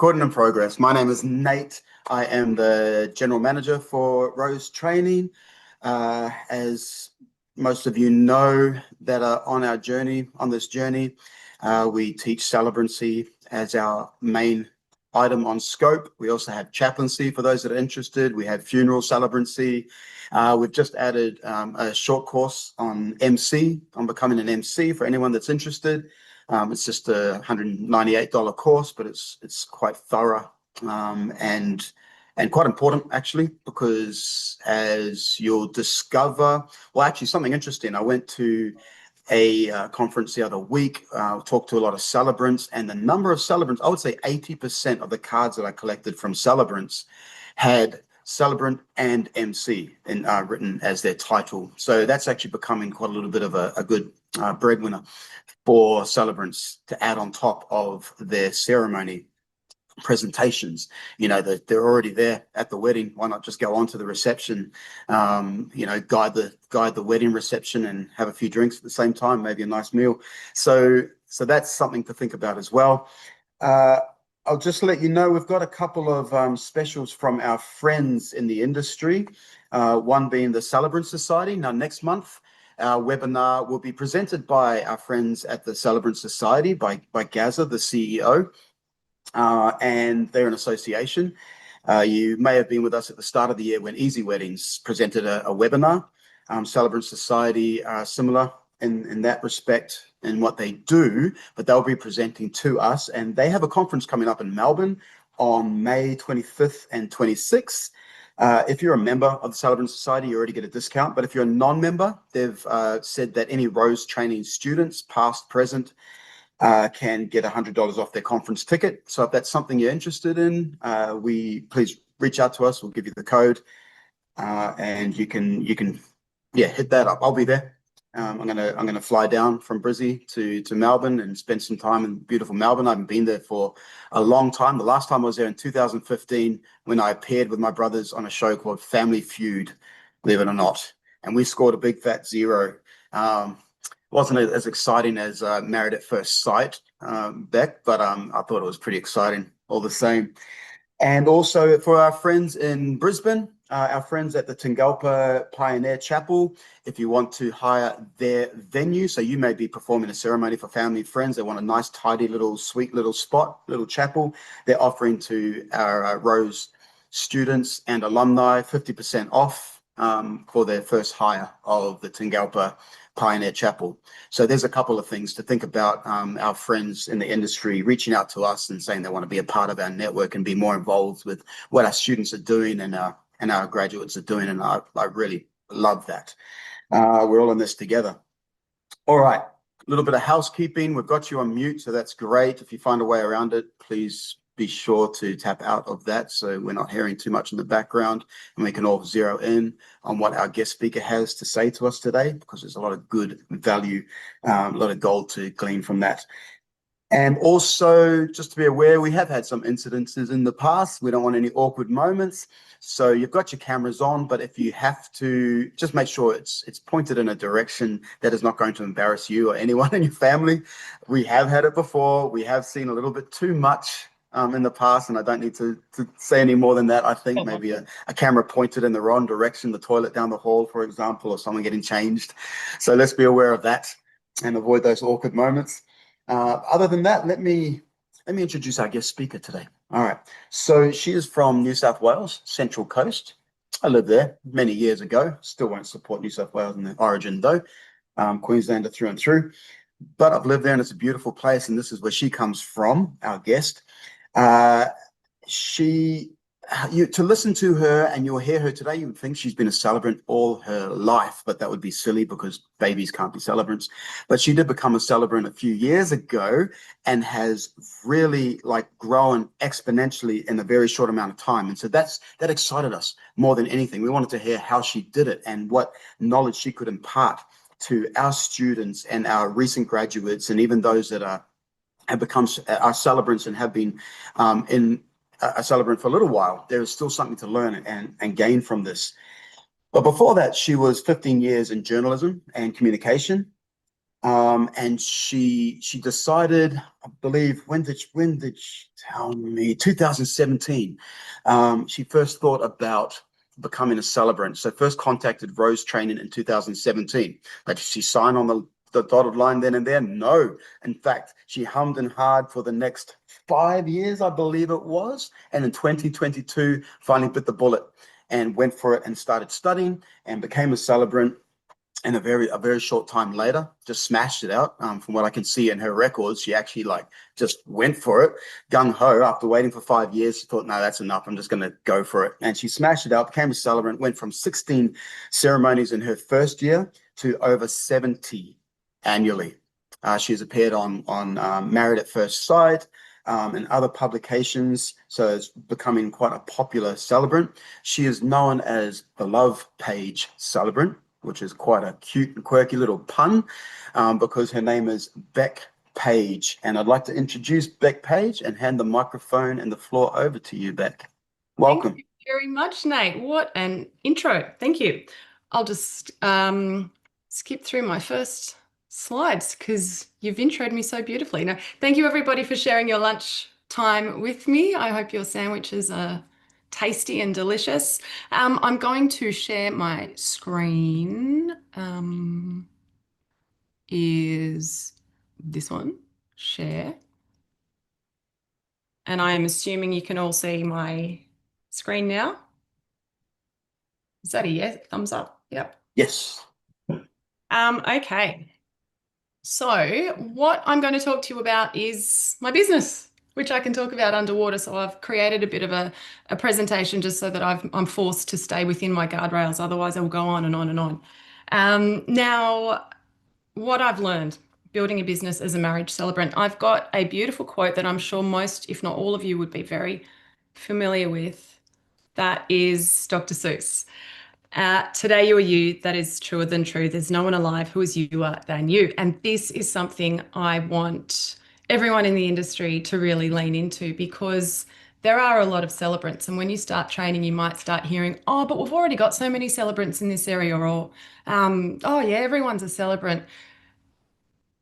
Recording in progress. My name is Nate. I am the general manager for Rose Training. As most of you know that are on our journey, we teach Celebrancy as our main item on scope. We also have chaplaincy for those that are interested. We have funeral celebrancy. We've just added a short course on MC, on becoming an MC for anyone that's interested. It's just a $198 course, but it's quite thorough and quite important actually, because as you'll discover, well, actually something interesting. I went to a conference the other week, talked to a lot of celebrants, and the number of celebrants, I would say 80% of the cards that I collected from celebrants had celebrant and MC written as their title. So that's actually becoming quite a little bit of a good breadwinner for celebrants to add on top of their ceremony presentations. You know, they're already there at the wedding. Why not just go on to the reception, guide the wedding reception and have a few drinks at the same time, maybe a nice meal. So that's something to think about as well. I'll just let you know, we've got a couple of specials from our friends in the industry, one being the Celebrant Society. Now, next month, our webinar will be presented by our friends at the Celebrant Society, by Gaza, the CEO, and they're an association. You may have been with us at the start of the year when Easy Weddings presented a webinar. Celebrant Society are similar in that respect in what they do, but they'll be presenting to us, and they have a conference coming up in Melbourne on May 25th and 26th. If you're a member of the Celebrant Society, you already get a discount. But if you're a non-member, they've said that any Rose Training students, past, present, can get $100 off their conference ticket. So if that's something you're interested in, please reach out to us. We'll give you the code, and you can hit that up. I'll be there. I'm gonna fly down from Brizzy to Melbourne and spend some time in beautiful Melbourne. I haven't been there for a long time. The last time I was there in 2015 when I appeared with my brothers on a show called Family Feud, believe it or not, and we scored a big fat 0. Wasn't as exciting as Married at First Sight, Bec, but I thought it was pretty exciting all the same. And also for our friends in Brisbane, our friends at the Tingalpa Pioneer Chapel, if you want to hire their venue, so you may be performing a ceremony for family and friends, they want a nice, tidy little, sweet little spot, little chapel, they're offering to our Rose students and alumni 50% off for their first hire of the Tingalpa Pioneer Chapel. So there's a couple of things to think about. Our friends in the industry reaching out to us and saying they want to be a part of our network and be more involved with what our students are doing and our graduates are doing, and I really love that. We're all in this together. All right, a little bit of housekeeping. We've got you on mute, so that's great. If you find a way around it, please be sure to tap out of that so we're not hearing too much in the background, and we can all zero in on what our guest speaker has to say to us today, because there's a lot of good value, a lot of gold to glean from that. And also, just to be aware, we have had some incidences in the past. We don't want any awkward moments. So you've got your cameras on, but if you have to, just make sure it's pointed in a direction that is not going to embarrass you or anyone in your family. We have had it before. We have seen a little bit too much in the past, and I don't need to say any more than that. I think maybe a camera pointed in the wrong direction, the toilet down the hall, for example, or someone getting changed. So let's be aware of that and avoid those awkward moments. Other than that, let me introduce our guest speaker today. All right, so she is from New South Wales, Central Coast. I lived there many years ago. Still won't support New South Wales in the origin though. Queenslander through and through. But I've lived there and it's a beautiful place, and this is where she comes from, our guest. To listen to her and you'll hear her today, you would think she's been a celebrant all her life, but that would be silly because babies can't be celebrants. But she did become a celebrant a few years ago and has really grown exponentially in a very short amount of time. And so that excited us more than anything. We wanted to hear how she did it and what knowledge she could impart to our students and our recent graduates, and even those that have become our celebrants and have been in a celebrant for a little while. There is still something to learn and gain from this. But before that, she was 15 years in journalism and communication. And she decided, I believe, when did she tell me? 2017. She first thought about becoming a celebrant. So first contacted Rose Training in 2017. But did she sign on the dotted line then and there? No. In fact, she hummed and hawed for the next 5 years, I believe it was. And in 2022, finally bit the bullet and went for it and started studying and became a celebrant. And a very short time later, just smashed it out. From what I can see in her records, she actually like just went for it, gung ho. After waiting for 5 years, she thought, "No, that's enough. I'm just going to go for it." And she smashed it out, became a celebrant, went from 16 ceremonies in her first year to over 70 annually. She's appeared on Married at First Sight, and other publications, so it's becoming quite a popular celebrant. She is known as the Love Page Celebrant, which is quite a cute and quirky little pun, because her name is Bec Page. And I'd like to introduce Bec Page and hand the microphone and the floor over to you, Bec. Thank Welcome. you very much, Nate. What an intro. Thank you. I'll just skip through my first slides because you've introed me so beautifully. Now, thank you everybody for sharing your lunch time with me. I hope your sandwiches are tasty and delicious. I'm going to share my screen. Is this one? Share. And I am assuming you can all see my screen now. Is that a yes? Thumbs up? Yep. Yes. Okay. So what I'm going to talk to you about is my business, which I can talk about underwater. So I've created a bit of a presentation just so that I'm forced to stay within my guardrails. Otherwise, I will go on and on and on. Now, what I've learned building a business as a marriage celebrant, I've got a beautiful quote that I'm sure most, if not all of you, would be very familiar with. That is Dr. Seuss. Today you are you, that is truer than true. There's no one alive who is youer than you. And this is something I want everyone in the industry to really lean into because there are a lot of celebrants. And when you start training, you might start hearing, oh, but we've already got so many celebrants in this area, or oh yeah, everyone's a celebrant.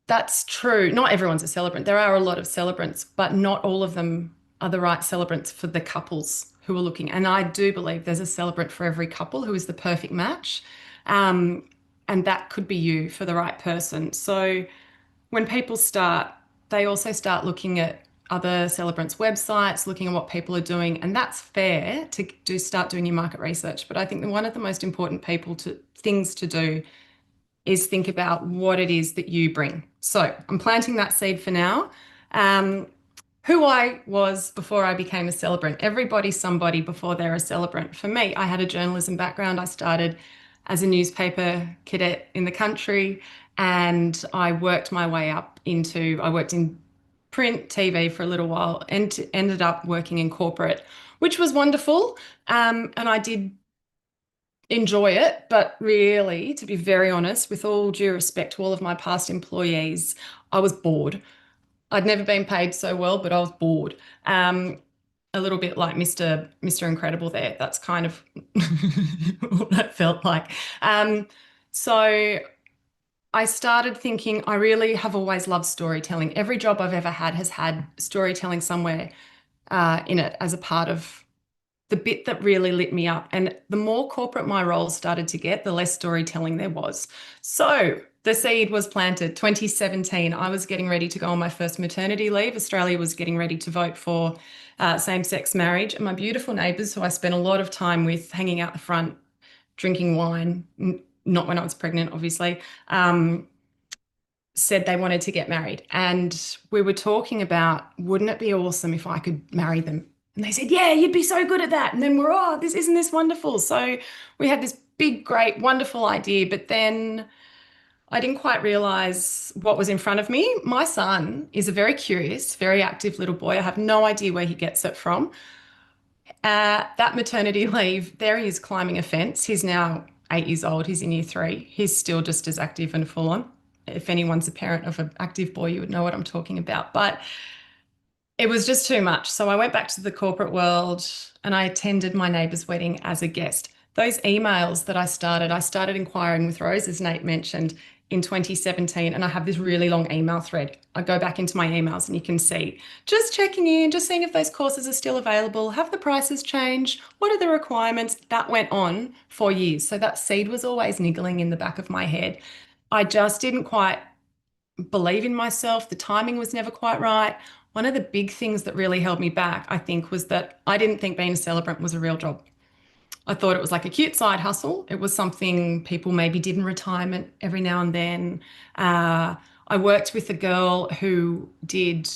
That's true. Not everyone's a celebrant. There are a lot of celebrants, but not all of them are the right celebrants for the couples who are looking. And I do believe there's a celebrant for every couple who is the perfect match. Um, and that could be you for the right person. So when people start, they also start looking at other celebrants' websites, looking at what people are doing, and that's fair to start doing your market research. But I think that one of the most important things to do is think about what it is that you bring. So I'm planting that seed for now. Um, who I was before I became a celebrant. Everybody's somebody before they're a celebrant. For me, I had a journalism background. I started as a newspaper cadet in the country and I worked my way up I worked in print TV for a little while and ended up working in corporate, which was wonderful. And I did enjoy it, but really, to be very honest, with all due respect to all of my past employees, I was bored. I'd never been paid so well, but I was bored. A little bit like Mr. Incredible there. That's kind of what that felt like. So I started thinking I really have always loved storytelling. Every job I've ever had has had storytelling somewhere in it as a part of the bit that really lit me up. And the more corporate my roles started to get, the less storytelling there was. So the seed was planted 2017. I was getting ready to go on my first maternity leave. Australia was getting ready to vote for same-sex marriage. And my beautiful neighbours, who I spent a lot of time with hanging out the front, drinking wine, not when I was pregnant, obviously, said they wanted to get married. And we were talking about, wouldn't it be awesome if I could marry them? And they said, yeah, you'd be so good at that. And then isn't this wonderful? So we had this big, great, wonderful idea. But then I didn't quite realize what was in front of me. My son is a very curious, very active little boy. I have no idea where he gets it from. That maternity leave, there he is climbing a fence. He's now 8 years old. He's in year 3. He's still just as active and full on. If anyone's a parent of an active boy, you would know what I'm talking about. But it was just too much. So I went back to the corporate world and I attended my neighbour's wedding as a guest. Those emails that I started inquiring with Rose, as Nate mentioned, in 2017, and I have this really long email thread. I go back into my emails and you can see just checking in, just seeing if those courses are still available. Have the prices changed? What are the requirements? That went on for years. So that seed was always niggling in the back of my head. I just didn't quite believe in myself. The timing was never quite right. One of the big things that really held me back, I think, was that I didn't think being a celebrant was a real job. I thought it was like a cute side hustle. It was something people maybe did in retirement every now and then. I worked with a girl who did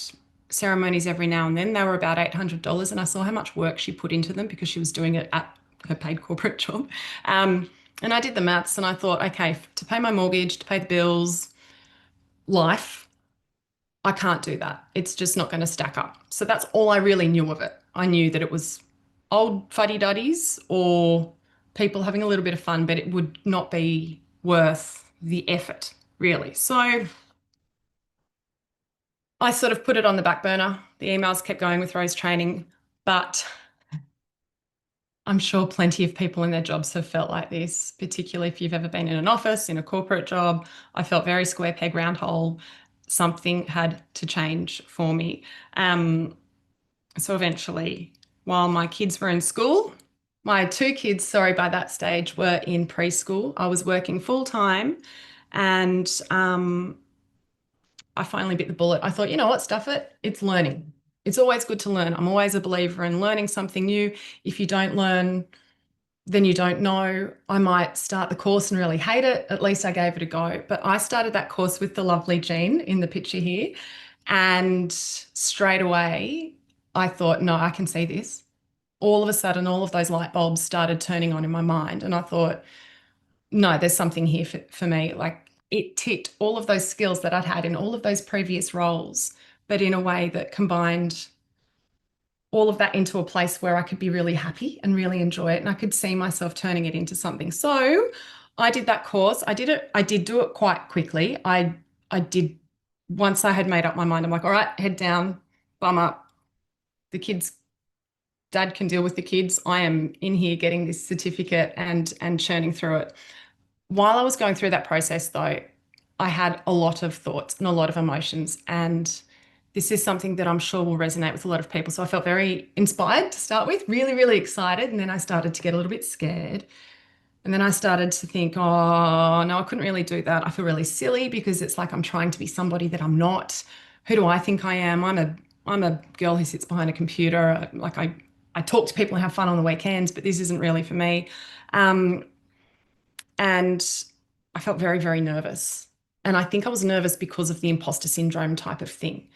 ceremonies every now and then. They were about $800, and I saw how much work she put into them because she was doing it at her paid corporate job. And I did the maths and I thought, okay, to pay my mortgage, to pay the bills, life, I can't do that. It's just not going to stack up. So that's all I really knew of it. I knew that it was old fuddy-duddies or people having a little bit of fun, but it would not be worth the effort, really. So I sort of put it on the back burner. The emails kept going with Rose training, but I'm sure plenty of people in their jobs have felt like this, particularly if you've ever been in an office, in a corporate job. I felt very square peg, round hole. Something had to change for me. So eventually, while my kids were in school, my two kids, sorry, by that stage were in preschool. I was working full time and I finally bit the bullet. I thought, you know what, stuff it. It's learning. It's always good to learn. I'm always a believer in learning something new. If you don't learn, then you don't know. I might start the course and really hate it. At least I gave it a go. But I started that course with the lovely Jean in the picture here. And straight away, I thought, no, I can see this. All of a sudden, all of those light bulbs started turning on in my mind. And I thought, no, there's something here for me. Like it ticked all of those skills that I'd had in all of those previous roles, but in a way that combined all of that into a place where I could be really happy and really enjoy it. And I could see myself turning it into something. So I did that course. I did do it quite quickly. I did, once I had made up my mind, I'm like, all right, head down, bum up. The kids, dad can deal with the kids. I am in here getting this certificate and churning through it. While I was going through that process, though, I had a lot of thoughts and a lot of emotions. And this is something that I'm sure will resonate with a lot of people. So I felt very inspired to start with, really, really excited. And then I started to get a little bit scared. And then I started to think, oh, no, I couldn't really do that. I feel really silly because it's like I'm trying to be somebody that I'm not. Who do I think I am? I'm a girl who sits behind a computer. Like I talk to people and have fun on the weekends, but this isn't really for me. And I felt very, very nervous. And I think I was nervous because of the imposter syndrome type of thing.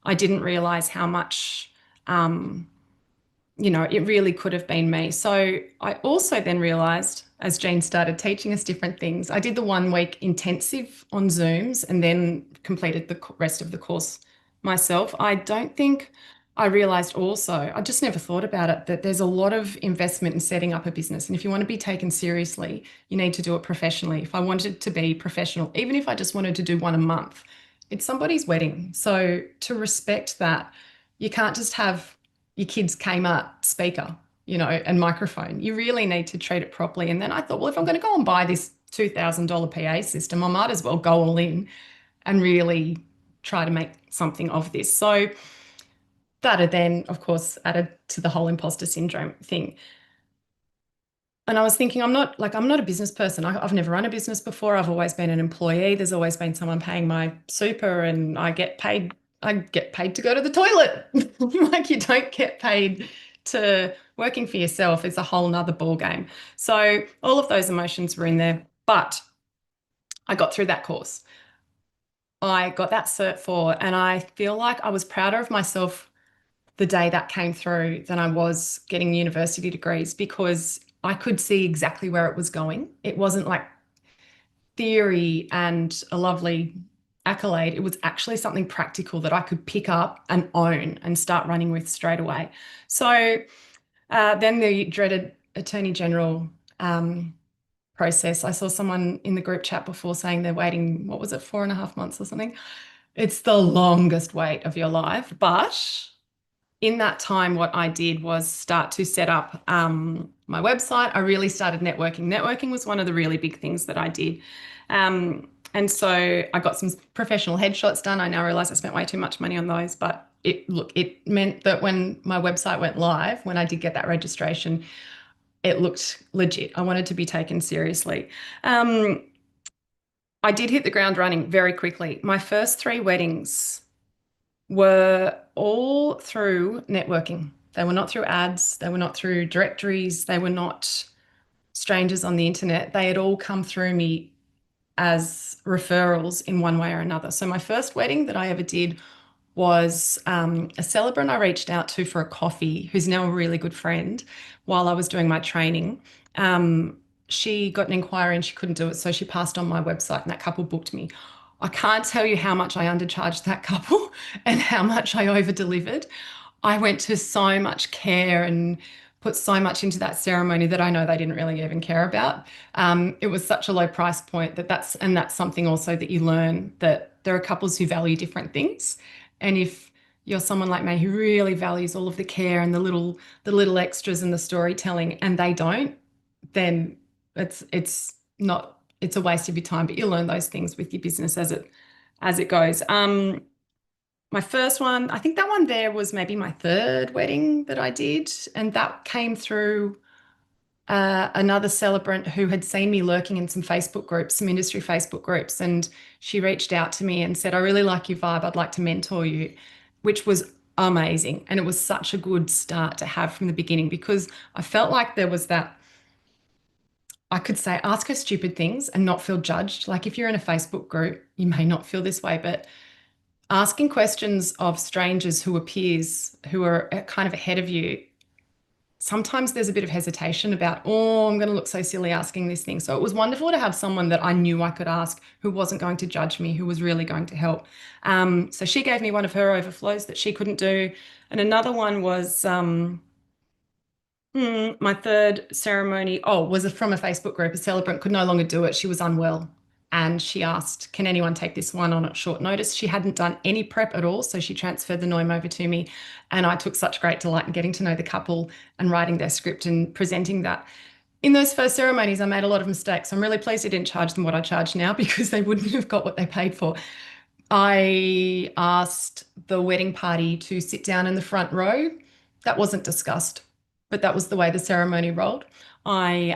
I didn't realize how much, it really could have been me. So I also then realized, as Jean started teaching us different things, I did the 1 week intensive on Zooms and then completed the rest of the course myself. I don't think I realized also, I just never thought about it, that there's a lot of investment in setting up a business. And if you want to be taken seriously, you need to do it professionally. If I wanted to be professional, even if I just wanted to do one a month, it's somebody's wedding. So to respect that, you can't just have your kid's Kmart speaker, and microphone. You really need to treat it properly. And then I thought, well, if I'm going to go and buy this $2,000 PA system, I might as well go all in and really try to make something of this. So that had then, of course, added to the whole imposter syndrome thing. And I was thinking, I'm not a business person. I've never run a business before. I've always been an employee. There's always been someone paying my super and I get paid to go to the toilet. Like you don't get paid to working for yourself. It's a whole nother ball game. So all of those emotions were in there, but I got through that course. I got that Cert 4 and I feel like I was prouder of myself the day that came through than I was getting university degrees because I could see exactly where it was going. It wasn't like theory and a lovely accolade. It was actually something practical that I could pick up and own and start running with straight away. So then the dreaded Attorney General process. I saw someone in the group chat before saying they're waiting, what was it, 4.5 months or something? It's the longest wait of your life. But in that time, what I did was start to set up my website. I really started networking. Networking was one of the really big things that I did. And And so I got some professional headshots done. I now realize I spent way too much money on those, but it meant that when my website went live, when I did get that registration, it looked legit. I wanted to be taken seriously. Um, I did hit the ground running very quickly. My first three weddings were all through networking. They were not through ads. They were not through directories. They were not strangers on the internet. They had all come through me as referrals in one way or another. So my first wedding that I ever did was a celebrant I reached out to for a coffee, who's now a really good friend, while I was doing my training. Um, she got an inquiry and she couldn't do it, so she passed on my website, and that couple booked me. I can't tell you how much I undercharged that couple and how much I over delivered. I went to so much care and put so much into that ceremony that I know they didn't really even care about. It was such a low price point that's something also that you learn, that there are couples who value different things. And if you're someone like me who really values all of the care and the little extras and the storytelling, and they don't, then it's a waste of your time. But you learn those things with your business as it goes. My first one, I think that one there was maybe my third wedding that I did, and that came through another celebrant who had seen me lurking in some Facebook groups, some industry Facebook groups, and she reached out to me and said, "I really like your vibe. I'd like to mentor you," which was amazing. And it was such a good start to have from the beginning, because I felt like there was that, I could say, ask her stupid things and not feel judged. Like if you're in a Facebook group, you may not feel this way, but asking questions of strangers who are peers, who are kind of ahead of you, sometimes there's a bit of hesitation about, oh, I'm going to look so silly asking this thing. So it was wonderful to have someone that I knew I could ask, who wasn't going to judge me, who was really going to help. So she gave me one of her overflows that she couldn't do. And another one was my third ceremony, was from a Facebook group. A celebrant could no longer do it. She was unwell. And she asked, can anyone take this one on at short notice? She hadn't done any prep at all. So she transferred the gnome over to me. And I took such great delight in getting to know the couple and writing their script and presenting that. In those first ceremonies, I made a lot of mistakes. I'm really pleased I didn't charge them what I charge now, because they wouldn't have got what they paid for. I asked the wedding party to sit down in the front row. That wasn't discussed, but that was the way the ceremony rolled. I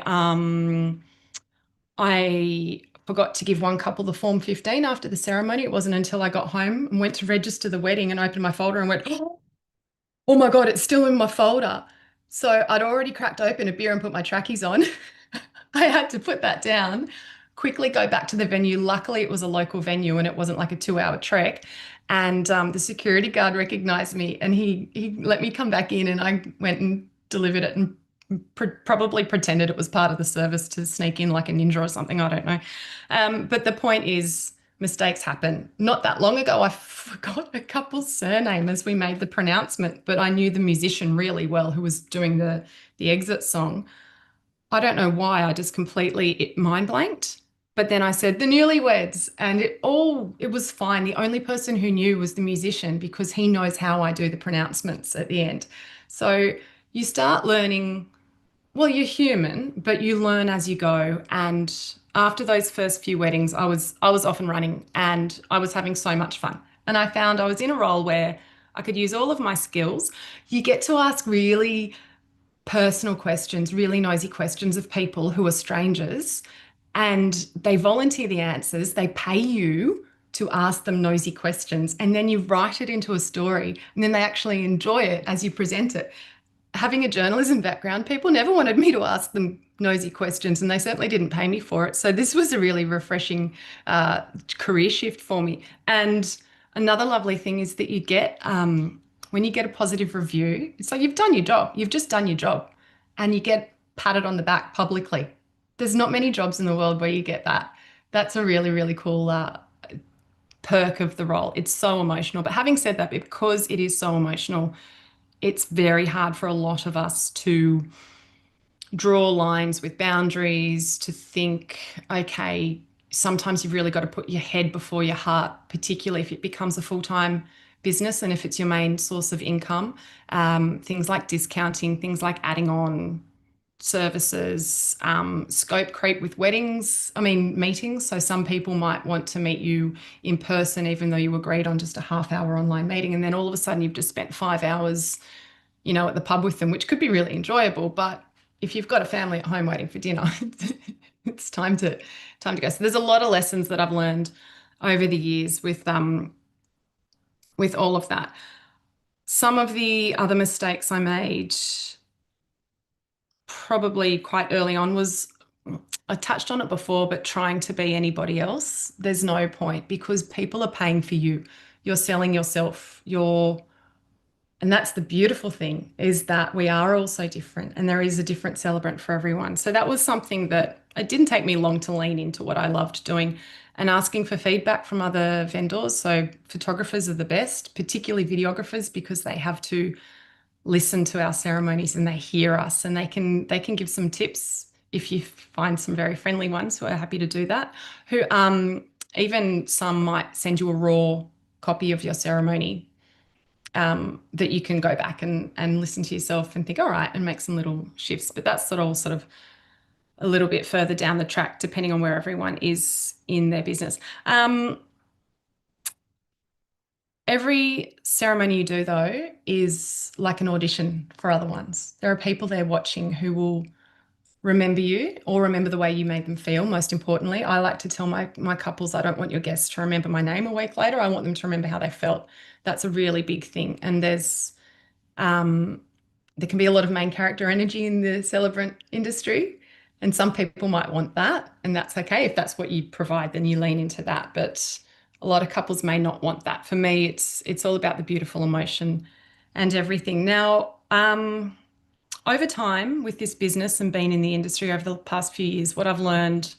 forgot to give one couple the Form 15 after the ceremony. It wasn't until I got home and went to register the wedding and opened my folder and went, oh my God, it's still in my folder. So I'd already cracked open a beer and put my trackies on. I had to put that down, quickly go back to the venue. Luckily, it was a local venue and it wasn't like a 2-hour trek. And the security guard recognized me, and he let me come back in, and I went and delivered it and probably pretended it was part of the service to sneak in like a ninja or something. I don't know. But the point is, mistakes happen. Not that long ago, I forgot a couple's surname as we made the pronouncement, but I knew the musician really well who was doing the exit song. I don't know why, I just completely mind blanked. But then I said the newlyweds, and it was fine. The only person who knew was the musician, because he knows how I do the pronouncements at the end. So you start learning, well, you're human, but you learn as you go. And after those first few weddings, I was off and running, and I was having so much fun. And I found I was in a role where I could use all of my skills. You get to ask really personal questions, really nosy questions of people who are strangers, and they volunteer the answers. They pay you to ask them nosy questions, and then you write it into a story, and then they actually enjoy it as you present it. Having a journalism background, people never wanted me to ask them nosy questions, and they certainly didn't pay me for it. So this was a really refreshing career shift for me. And another lovely thing is that you get, when you get a positive review, it's like you've done your job. You've just done your job, and you get patted on the back publicly. There's not many jobs in the world where you get that. That's a really, really cool perk of the role. It's so emotional. But having said that, because it is so emotional, it's very hard for a lot of us to draw lines with boundaries, to think, okay, sometimes you've really got to put your head before your heart, particularly if it becomes a full-time business and if it's your main source of income. Things like discounting, things like adding on services, scope creep with weddings, I mean, meetings. So some people might want to meet you in person, even though you agreed on just a half-hour online meeting. And then all of a sudden you've just spent 5 hours, at the pub with them, which could be really enjoyable. But if you've got a family at home waiting for dinner, it's time to go. So there's a lot of lessons that I've learned over the years with all of that. Some of the other mistakes I made probably quite early on was, I touched on it before, but trying to be anybody else, there's no point because people are paying for you. You're selling yourself. And that's the beautiful thing is that we are all so different and there is a different celebrant for everyone. So that was something that it didn't take me long to lean into what I loved doing and asking for feedback from other vendors. So photographers are the best, particularly videographers, because they have to listen to our ceremonies and they hear us and they can give some tips if you find some very friendly ones who are happy to do that, who even some might send you a raw copy of your ceremony, that you can go back and listen to yourself and think, all right, and make some little shifts. But that's sort of a little bit further down the track, depending on where everyone is in their business. Every ceremony you do, though, is like an audition for other ones. There are people there watching who will remember you or remember the way you made them feel. Most importantly, I like to tell my couples, I don't want your guests to remember my name a week later. I want them to remember how they felt. That's a really big thing. And um, there can be a lot of main character energy in the celebrant industry. And some people might want that, and that's okay. If that's what you provide, then you lean into that. But a lot of couples may not want that. For me, it's all about the beautiful emotion and everything. Now, over time with this business and being in the industry over the past few years, what I've learned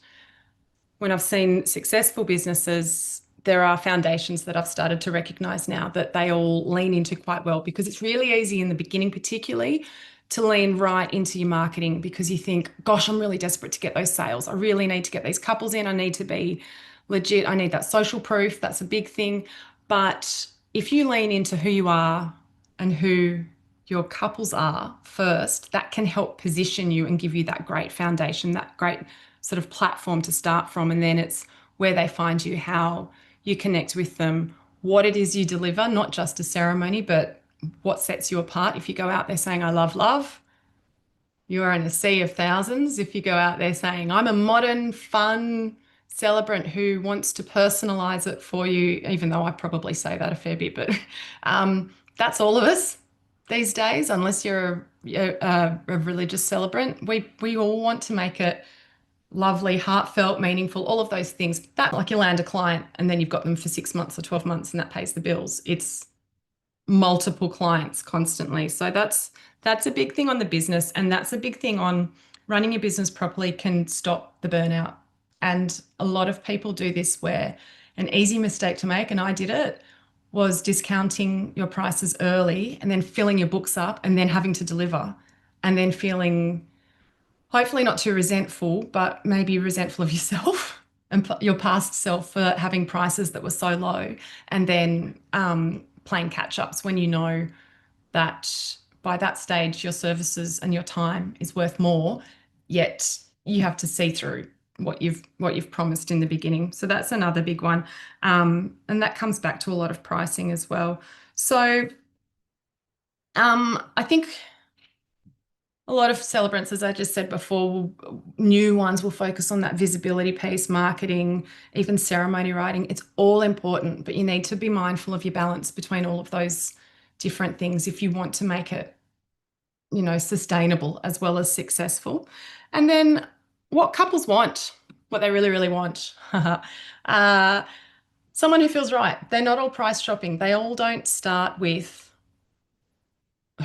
when I've seen successful businesses, there are foundations that I've started to recognize now that they all lean into quite well, because it's really easy in the beginning, particularly, to lean right into your marketing because you think, gosh, I'm really desperate to get those sales. I really need to get these couples in. I need to be legit. I need that social proof. That's a big thing. But if you lean into who you are and who your couples are first, that can help position you and give you that great foundation, that great sort of platform to start from. And then it's where they find you, how you connect with them, what it is you deliver, not just a ceremony, but what sets you apart. If you go out there saying, I love love, you are in a sea of thousands. If you go out there saying, I'm a modern, fun celebrant who wants to personalize it for you, even though I probably say that a fair bit, but that's all of us these days, unless you're a religious celebrant. We all want to make it lovely, heartfelt, meaningful, all of those things. That, like, you land a client and then you've got them for 6 months or 12 months and that pays the bills. It's multiple clients constantly. So that's a big thing on the business, and that's a big thing on running your business properly can stop the burnout. And a lot of people do this where an easy mistake to make, and I did it, was discounting your prices early and then filling your books up and then having to deliver and then feeling hopefully not too resentful, but maybe resentful of yourself and your past self for having prices that were so low, and then playing catch ups when you know that by that stage your services and your time is worth more, yet you have to see through what you've promised in the beginning. So that's another big one, and that comes back to a lot of pricing as well. So I think a lot of celebrants, as I just said before, new ones will focus on that visibility piece, marketing, even ceremony writing. It's all important, but you need to be mindful of your balance between all of those different things if you want to make it, sustainable as well as successful. And then what couples want, what they really, really want. uh, Someone who feels right. They're not all price shopping. They all don't start with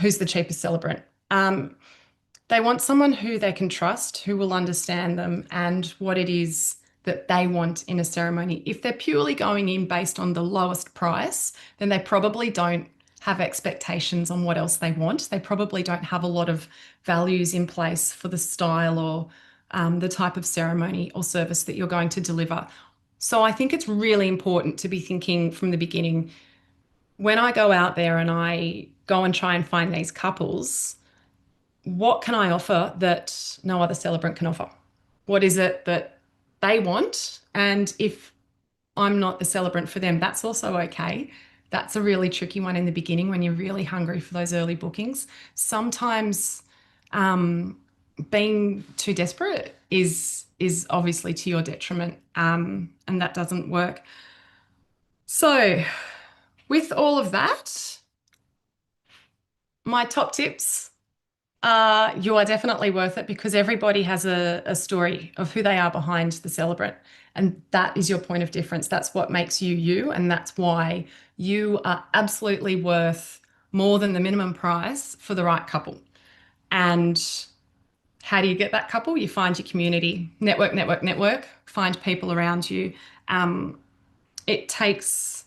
who's the cheapest celebrant. They want someone who they can trust, who will understand them and what it is that they want in a ceremony. If they're purely going in based on the lowest price, then they probably don't have expectations on what else they want. They probably don't have a lot of values in place for the style or the type of ceremony or service that you're going to deliver. So I think it's really important to be thinking from the beginning, when I go out there and I go and try and find these couples, what can I offer that no other celebrant can offer? What is it that they want? And if I'm not the celebrant for them, that's also okay. That's a really tricky one in the beginning when you're really hungry for those early bookings. Sometimes um, being too desperate is obviously to your detriment, and that doesn't work. So, with all of that, my top tips are you are definitely worth it because everybody has a story of who they are behind the celebrant. And that is your point of difference. That's what makes you you. And that's why you are absolutely worth more than the minimum price for the right couple. And how do you get that couple? You find your community, network, network, network, find people around you. Um, it takes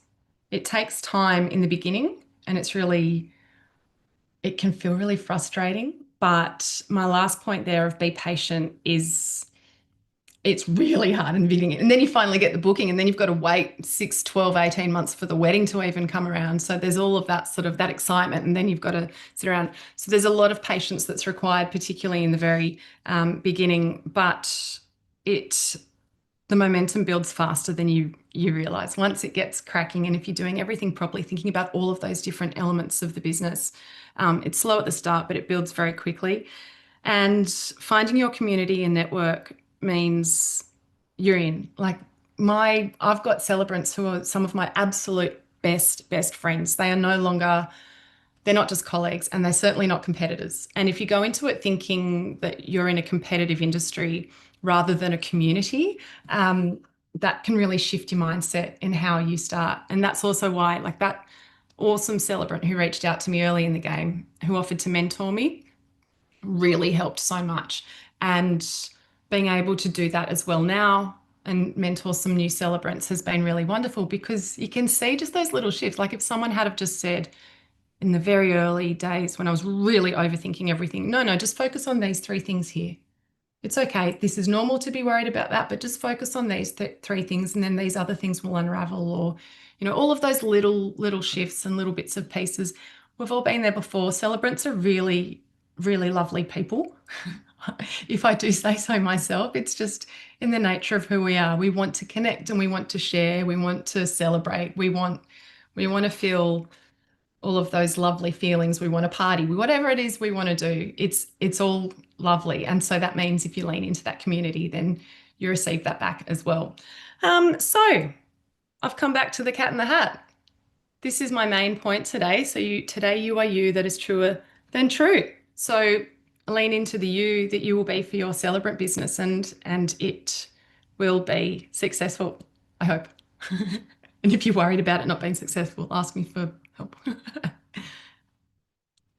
it takes time in the beginning and it can feel really frustrating. But my last point there of be patient is it's really hard in the beginning. And then you finally get the booking and then you've got to wait 6, 12, 18 months for the wedding to even come around. So there's all of that sort of that excitement and then you've got to sit around. So there's a lot of patience that's required, particularly in the very beginning. But it the momentum builds faster than you realize once it gets cracking. And if you're doing everything properly, thinking about all of those different elements of the business, it's slow at the start, but it builds very quickly. And finding your community and network means you're in. Like I've got celebrants who are some of my absolute best friends. They are no longer they're not just colleagues and they're certainly not competitors. And if you go into it thinking that you're in a competitive industry rather than a community, um, that can really shift your mindset in how you start. And that's also why, like that awesome celebrant who reached out to me early in the game, who offered to mentor me, really helped so much. And being able to do that as well now and mentor some new celebrants has been really wonderful because you can see just those little shifts. Like if someone had have just said, in the very early days when I was really overthinking everything. No, no, just focus on these three things here. It's okay. This is normal to be worried about that, but just focus on these three things and then these other things will unravel or, all of those little shifts and little bits of pieces. We've all been there before. Celebrants are really, really lovely people. If I do say so myself, it's just in the nature of who we are. We want to connect and we want to share. We want to celebrate. We want to feel all of those lovely feelings. We want to party, whatever it is we want to do. It's all lovely. And so that means if you lean into that community, then you receive that back as well. So I've come back to the cat in the hat. This is my main point today. So today you are you that is truer than true. So lean into the you that you will be for your celebrant business and it will be successful, I hope. And if you're worried about it not being successful, ask me for help.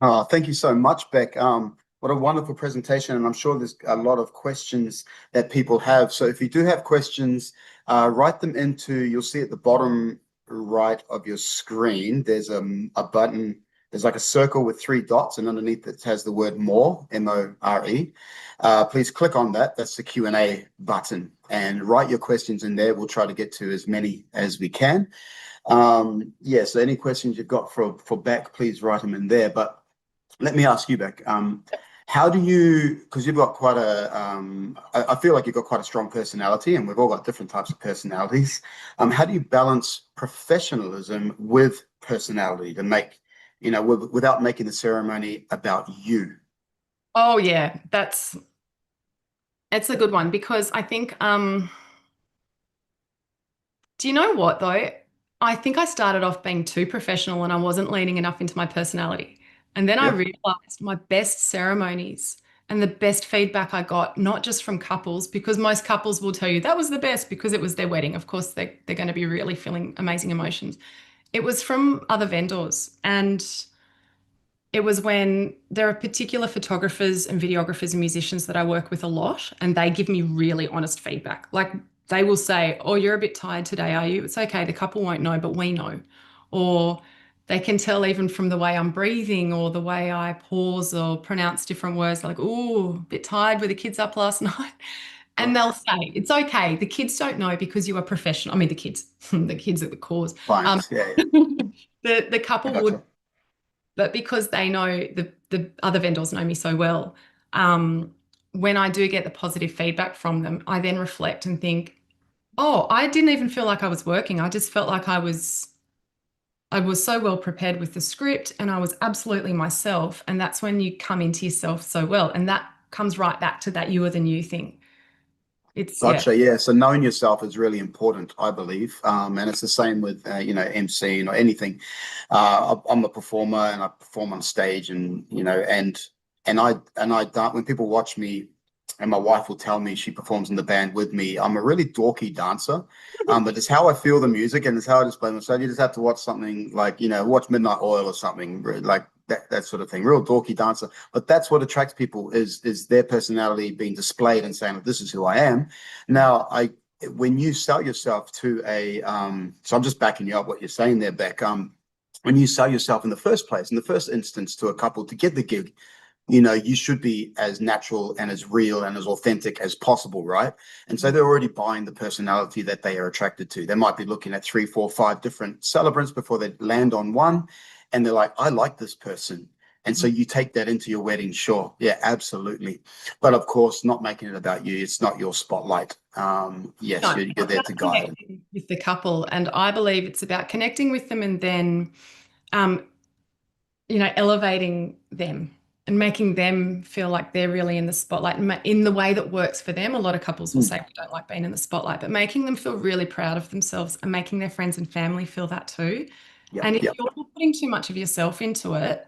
Oh, thank you so much, Bec. What a wonderful presentation, and I'm sure there's a lot of questions that people have. So if you do have questions, write them you'll see at the bottom right of your screen, there's a button, there's like a circle with 3 dots, and underneath it has the word more, M-O-R-E. Please click on that. That's the Q&A button, and write your questions in there. We'll try to get to as many as we can. Yeah, so any questions you've got for Bec, please write them in there. But let me ask you, Bec, how do you, because you've got quite I feel like you've got quite a strong personality and we've all got different types of personalities. How do you balance professionalism with personality to make, without making the ceremony about you? Oh yeah, it's a good one because I think do you know what though? I think I started off being too professional and I wasn't leaning enough into my personality. And then I Yeah, realized my best ceremonies and the best feedback I got, not just from couples, because most couples will tell you that was the best because it was their wedding. Of course, they're going to be really feeling amazing emotions. It was from other vendors. And it was when there are particular photographers and videographers and musicians that I work with a lot, and they give me really honest feedback. Like they will say, "Oh, you're a bit tired today, are you?" It's okay. The couple won't know, but we know. Or they can tell even from the way I'm breathing or the way I pause or pronounce different words, like, "Oh, a bit tired with the kids up last night." And they'll say, "It's okay. The kids don't know because you are professional." I mean, the kids, the kids are the cause. Um, clients. Yeah, yeah. the I couple would gotcha. But because they know the other vendors know me so well, um, when I do get the positive feedback from them, I then reflect and think, oh, I didn't even feel like I was working. I just felt like I was so well prepared with the script and I was absolutely myself. And that's when you come into yourself so well. And that comes right back to that you are the new thing. It's yeah. Gotcha. Yeah. So knowing yourself is really important, I believe. And it's the same with, MCing or anything. I'm a performer and I perform on stage and I don't, when people watch me and my wife will tell me she performs in the band with me, I'm a really dorky dancer. But it's how I feel the music and it's how I display myself. You just have to watch something like, watch Midnight Oil or something like that sort of thing. Real dorky dancer. But that's what attracts people is their personality being displayed and saying, this is who I am. Now, when you sell yourself to so I'm just backing you up what you're saying there, Beck. When you sell yourself in the first place, in the first instance to a couple to get the gig, you should be as natural and as real and as authentic as possible, right? And so they're already buying the personality that they are attracted to. They might be looking at 3, 4, 5 different celebrants before they land on one, and they're like, I like this person. And so you take that into your wedding, sure. Yeah, absolutely. But of course, not making it about you. It's not your spotlight. Yes, No, you're it's there about to guide. connecting with the couple. And I believe it's about connecting with them and then um, elevating them and making them feel like they're really in the spotlight and in the way that works for them. A lot of couples will say Mm. we don't like being in the spotlight, but making them feel really proud of themselves and making their friends and family feel that too. Yep, And if yep. you're putting too much of yourself into it,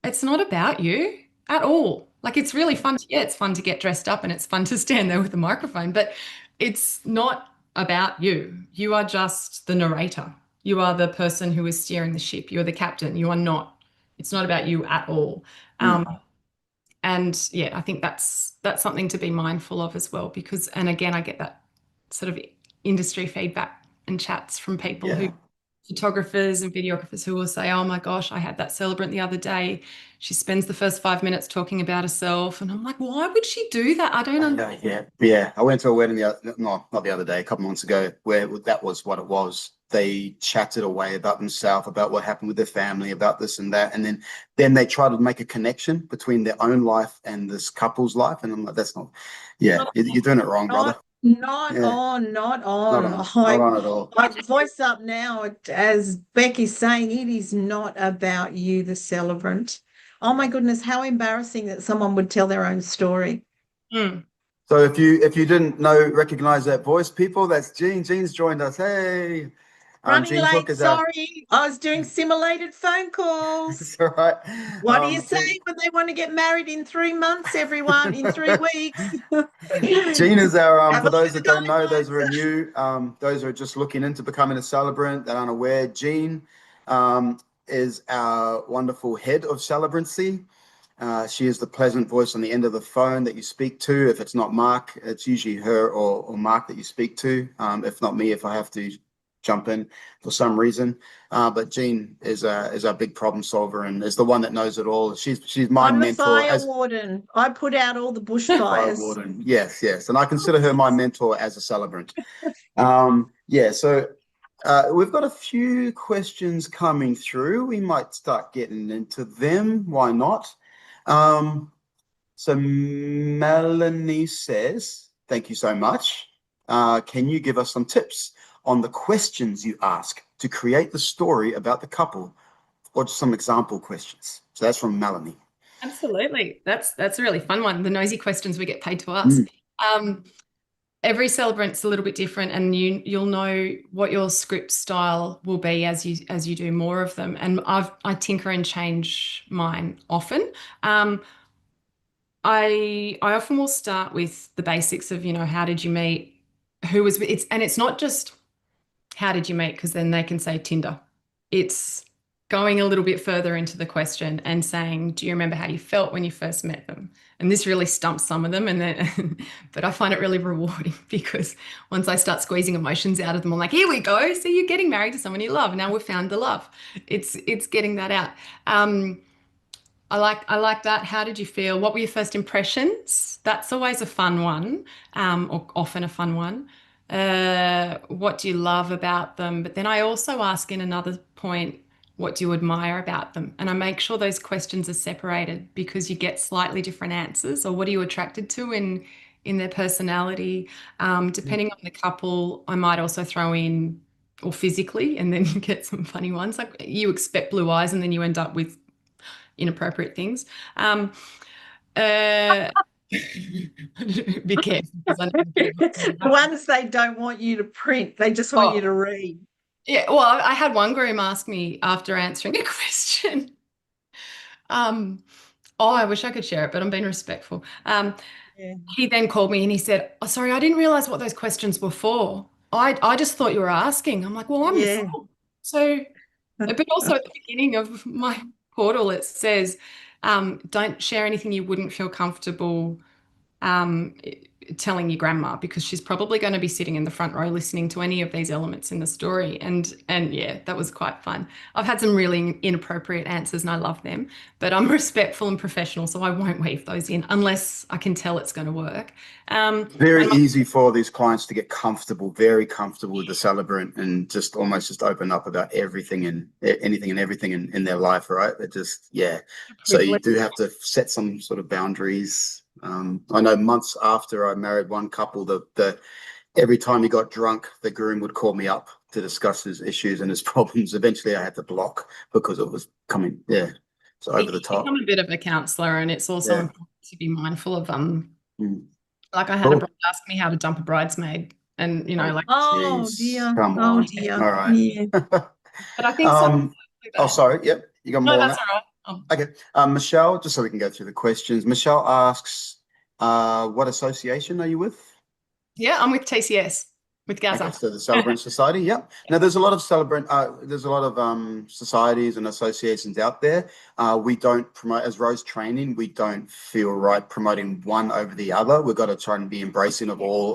it's not about you at all. Like it's really fun to, yeah, it's fun to get dressed up and it's fun to stand there with a microphone, but it's not about you. You are just the narrator. You are the person who is steering the ship. You're the captain. You are not, it's not about you at all. Mm. And yeah, I think that's something to be mindful of as well, because, and again, I get that sort of industry feedback and chats from people who Yeah. photographers and videographers who will say, oh my gosh, I had that celebrant the other day. She spends the first 5 minutes talking about herself. And I'm like, why would she do that? I don't understand. Yeah. I went to a wedding no, not the other day, a couple months ago, where that was what it was. They chatted away about themselves, about what happened with their family, about this and that, and then they try to make a connection between their own life and this couple's life, and I'm like, that's not. Yeah, you're doing it wrong, brother. Not, not Yeah, on, not not on. on, not on at all. I voice up now, as Becky's saying, it is not about you, the celebrant. Oh my Yeah. goodness, how embarrassing that someone would tell their own story. Mm. So if you didn't recognize that voice, people, that's Jean. Jean's joined us. Hey, Running Jean Cook late, is our. sorry. I was doing simulated phone calls. It's all right. What do you Jean, say when they want to get married in 3 months, everyone, in 3 weeks? Have Jean is our, a for look those at the that don't know, those guidelines. who are new, those who are just looking into becoming a celebrant that aren't aware, Jean is our wonderful head of Celebrancy. She is the pleasant voice on the end of the phone that you speak to. If it's not Mark, it's usually her or Mark that you speak to. If not me, if I have to jump in for some reason. But Jean is our big problem solver and is the one that knows it all. She's my I'm the mentor fire as warden. I put out all the fire bushfires. warden. Yes, yes, and I consider her my mentor as a celebrant. Yeah, so we've got a few questions coming through. We might start getting into them. Why not? Um, so Melanie says, thank you so much. Can you give us some tips on the questions you ask to create the story about the couple, or just some example questions? So that's from Melanie. Absolutely. That's a really fun one. The nosy questions we get paid to ask. Mm, Um, every celebrant's a little bit different, and you'll know what your script style will be as you do more of them. And I tinker and change mine often. Um, I often will start with the basics of, how did you meet? Who was it's not just how did you meet? Because then they can say Tinder. It's going a little bit further into the question and saying, do you remember how you felt when you first met them? And this really stumps some of them. And then, but I find it really rewarding because once I start squeezing emotions out of them, I'm like, here we go. So you're getting married to someone you love. Now we've found the love. It's getting that out. I like that. How did you feel? What were your first impressions? That's always a fun one, or often a fun one. What do you love about them? But then I also ask in another point, what do you admire about them? And I make sure those questions are separated because you get slightly different answers. Or what are you attracted to in their personality? Depending on the couple, I might also throw in or physically, and then you get some funny ones. Like you expect blue eyes, and then you end up with inappropriate things. Um, uh, be careful because I know The ones they don't want you to print, they just want you to read. Yeah, well, I had one groom ask me after answering a question. Oh, I wish I could share it, but I'm being respectful. Yeah. He then called me and he said, "Oh, sorry, I didn't realize what those questions were for. I just thought you were asking." I'm like, "Well, I'm your Yeah. son." So, but also at the beginning of my portal, it says, don't share anything you wouldn't feel comfortable um, telling your grandma because she's probably going to be sitting in the front row listening to any of these elements in the story. And yeah, that was quite fun. I've had some really inappropriate answers and I love them, but I'm respectful and professional, so I won't weave those in unless I can tell it's going to work. Very easy for these clients to get comfortable, very comfortable with the celebrant, and just almost just open up about everything and anything and everything in their life, right? It just, yeah. So you do have to set some sort of boundaries. I know months after I married one couple, the every time he got drunk, the groom would call me up to discuss his issues and his problems. Eventually, I had to block because it was coming, yeah, so over the top. I'm a bit of a counselor, and it's also Yeah. important to be mindful of Mm. like I had a bride ask me how to dump a bridesmaid, and like Oh Jeez, dear. come Oh on. dear. All right. Yeah. but I think some Oh, sorry. Yep. You got no, more on that's that? all right. Okay. Michelle, just so we can go through the questions. Michelle asks, what association are you with? Yeah, I'm with TCS, with Okay, Gaza. so the Celebrant Society, yep. Now there's a lot of societies and associations out there. We don't promote, as Rose Training, we don't feel right promoting one over the other. We've got to try and be embracing of all.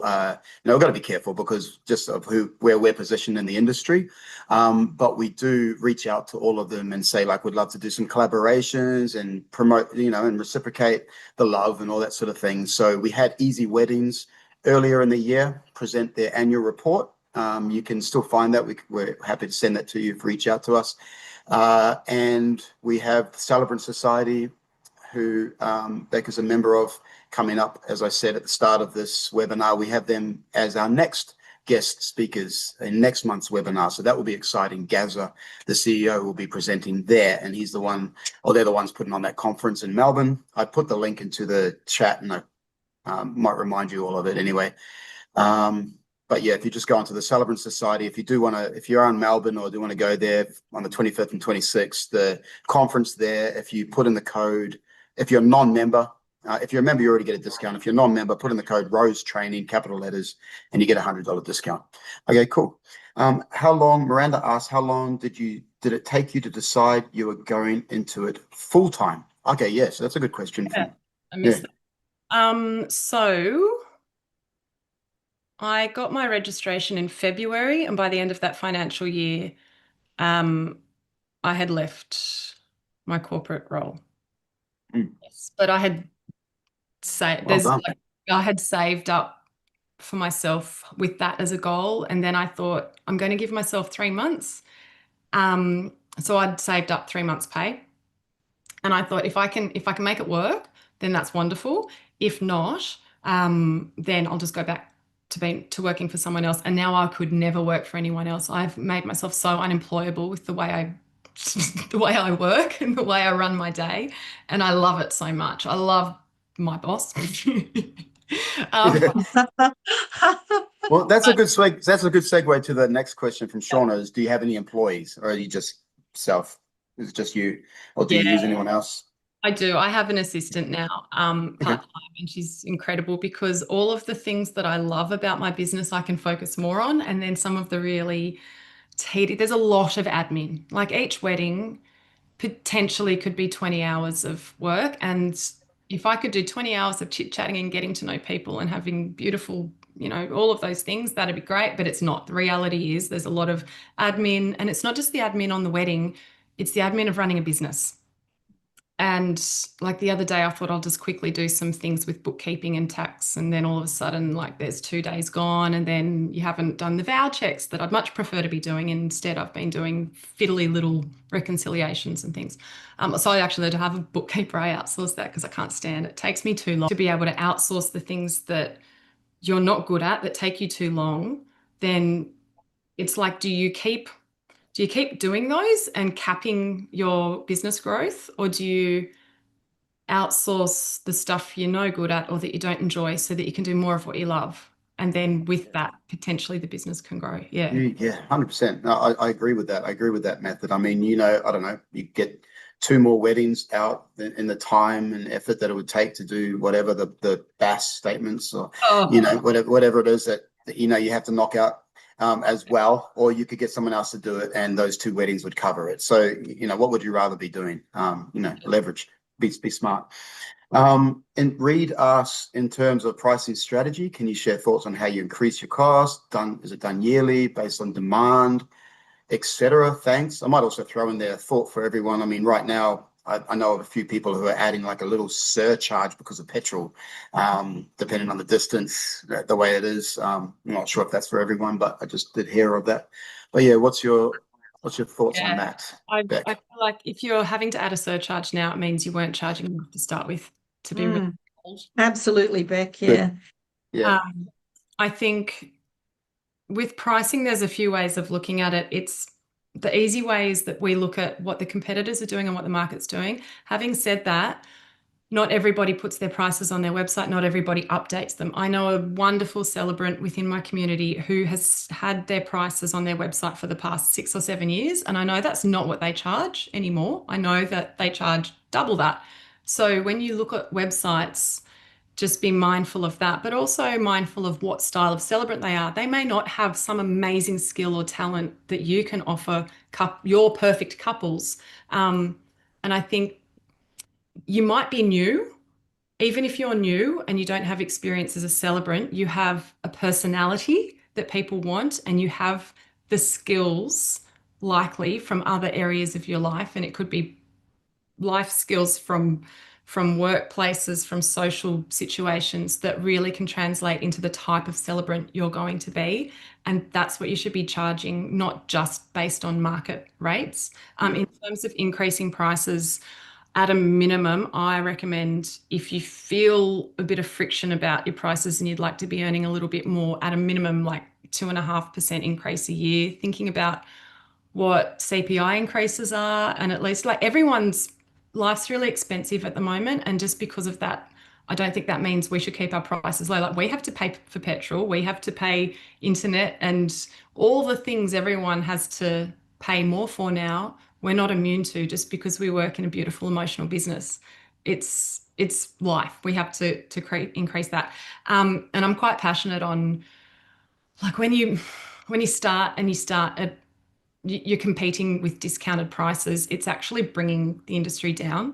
We've got to be careful because just of where we're positioned in the industry. But we do reach out to all of them and say, like, we'd love to do some collaborations and promote, and reciprocate the love and all that sort of thing. So we had Easy Weddings earlier in the year present their annual report. You can still find that. We're happy to send that to you if you reach out to us. And we have the Celebrant Society, who Bec is a member of, coming up, as I said at the start of this webinar. We have them as our next guest speakers in next month's webinar. So that will be exciting. Gaza, the CEO, will be presenting there, and he's the one, or they're the ones putting on that conference in Melbourne. I put the link into the chat, and I might remind you all of it anyway. But yeah, if you just go onto the Celebrant Society, if you're in Melbourne or do want to go there on the 25th and 26th, the conference there, if you put in the code, if you're a non-member, if you're a member, you already get a discount. If you're a non-member, put in the code Rose Training, capital letters, and you get $100 discount. Okay, cool. Miranda asks, how long did it take you to decide you were going into it full time? Okay, yes, that's a good question. Yeah, I missed that. So I got my registration in February, and by the end of that financial year, I had left my corporate role. Yes, but I had I had saved up for myself with that as a goal, and then I thought I'm going to give myself 3 months. So I'd saved up 3 months' pay, and I thought if I can make it work, then that's wonderful. If not, then I'll just go back to working for someone else. And now I could never work for anyone else. I've made myself so unemployable with the way I work and the way I run my day, and I love it so much. I love my boss. Well, that's a good segue to the next question from Shauna is, do you have any employees, or are you just is it just you, or do you use anyone else? I do. I have an assistant now, part-time, and she's incredible because all of the things that I love about my business, I can focus more on. And then some of the really tedious, there's a lot of admin. Like each wedding potentially could be 20 hours of work. And if I could do 20 hours of chit-chatting and getting to know people and having beautiful, all of those things, that'd be great. But it's not. The reality is there's a lot of admin, and it's not just the admin on the wedding, it's the admin of running a business. And like the other day, I thought I'll just quickly do some things with bookkeeping and tax. And then all of a sudden, like there's 2 days gone, and then you haven't done the vow checks that I'd much prefer to be doing. Instead, I've been doing fiddly little reconciliations and things. So I actually had to have a bookkeeper. I outsource that because I can't stand it. It takes me too long to be able to outsource the things that you're not good at, that take you too long. Then it's like, do you keep doing those and capping your business growth, or do you outsource the stuff you're no good at or that you don't enjoy so that you can do more of what you love? And then with that, potentially the business can grow. Yeah. Yeah, 100%. No, I agree with that. I agree with that method. I mean, I don't know, you get two more weddings out in the time and effort that it would take to do whatever the BAS statements or, Oh, whatever it is that, you have to knock out as well, or you could get someone else to do it and those two weddings would cover it. So, what would you rather be doing? Leverage, be smart. And Reed asks, in terms of pricing strategy, can you share thoughts on how you increase your cost? Is it done yearly based on demand, etc.? Thanks. I might also throw in there a thought for everyone. I mean, right now, I know of a few people who are adding like a little surcharge because of petrol, depending on the distance, the way it is. I'm not sure if that's for everyone, but I just did hear of that. But yeah, what's your thoughts on yeah. that, I Bec? feel like if you're having to add a surcharge now, it means you weren't charging enough to start with, to be really bold. Absolutely, Bec. Good. Yeah. Yeah. I think with pricing, there's a few ways of looking at it. It's the easy way is that we look at what the competitors are doing and what the market's doing. Having said that, not everybody puts their prices on their website. Not everybody updates them. I know a wonderful celebrant within my community who has had their prices on their website for the past 6 or 7 years. And I know that's not what they charge anymore. I know that they charge double that. So when you look at websites, just be mindful of that, but also mindful of what style of celebrant they are. They may not have some amazing skill or talent that you can offer your perfect couples. And I think you might be new. Even if you're new and you don't have experience as a celebrant, you have a personality that people want, and you have the skills likely from other areas of your life. And it could be life skills from workplaces, from social situations that really can translate into the type of celebrant you're going to be. And that's what you should be charging, not just based on market rates. In terms of increasing prices, at a minimum, I recommend, if you feel a bit of friction about your prices and you'd like to be earning a little bit more, at a minimum, like 2.5% increase a year, thinking about what CPI increases are. And at least, like, everyone's life's really expensive at the moment. And just because of that, I don't think that means we should keep our prices low. Like, we have to pay for petrol, we have to pay internet, and all the things everyone has to pay more for now, we're not immune to, just because we work in a beautiful emotional business. It's life. We have to increase that. And I'm quite passionate on, like, when you start at you're competing with discounted prices, it's actually bringing the industry down.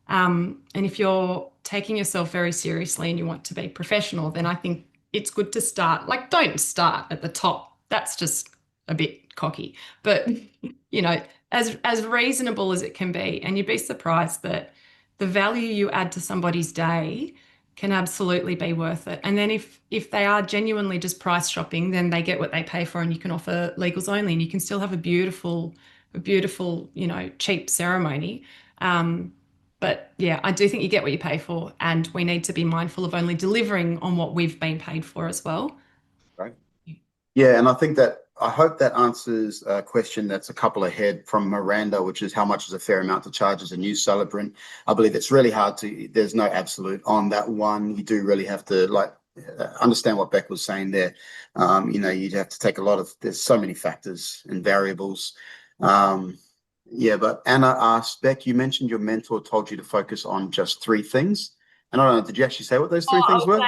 And if you're taking yourself very seriously and you want to be professional, then I think it's good to start. Like, don't start at the top. That's just a bit cocky. But as reasonable as it can be, and you'd be surprised that the value you add to somebody's day can absolutely be worth it. And then if they are genuinely just price shopping, then they get what they pay for, and you can offer legals only, and you can still have a beautiful, cheap ceremony. But yeah, I do think you get what you pay for, and we need to be mindful of only delivering on what we've been paid for as well. Right. Yeah, and I hope that answers a question that's a couple ahead from Miranda, which is how much is a fair amount to charge as a new celebrant. I believe it's really hard there's no absolute on that one. You do really have to understand what Bec was saying there. You'd have to take there's so many factors and variables. But Anna asked, Bec, you mentioned your mentor told you to focus on just 3 things. And I don't know, did you actually say what those 3 things were? Or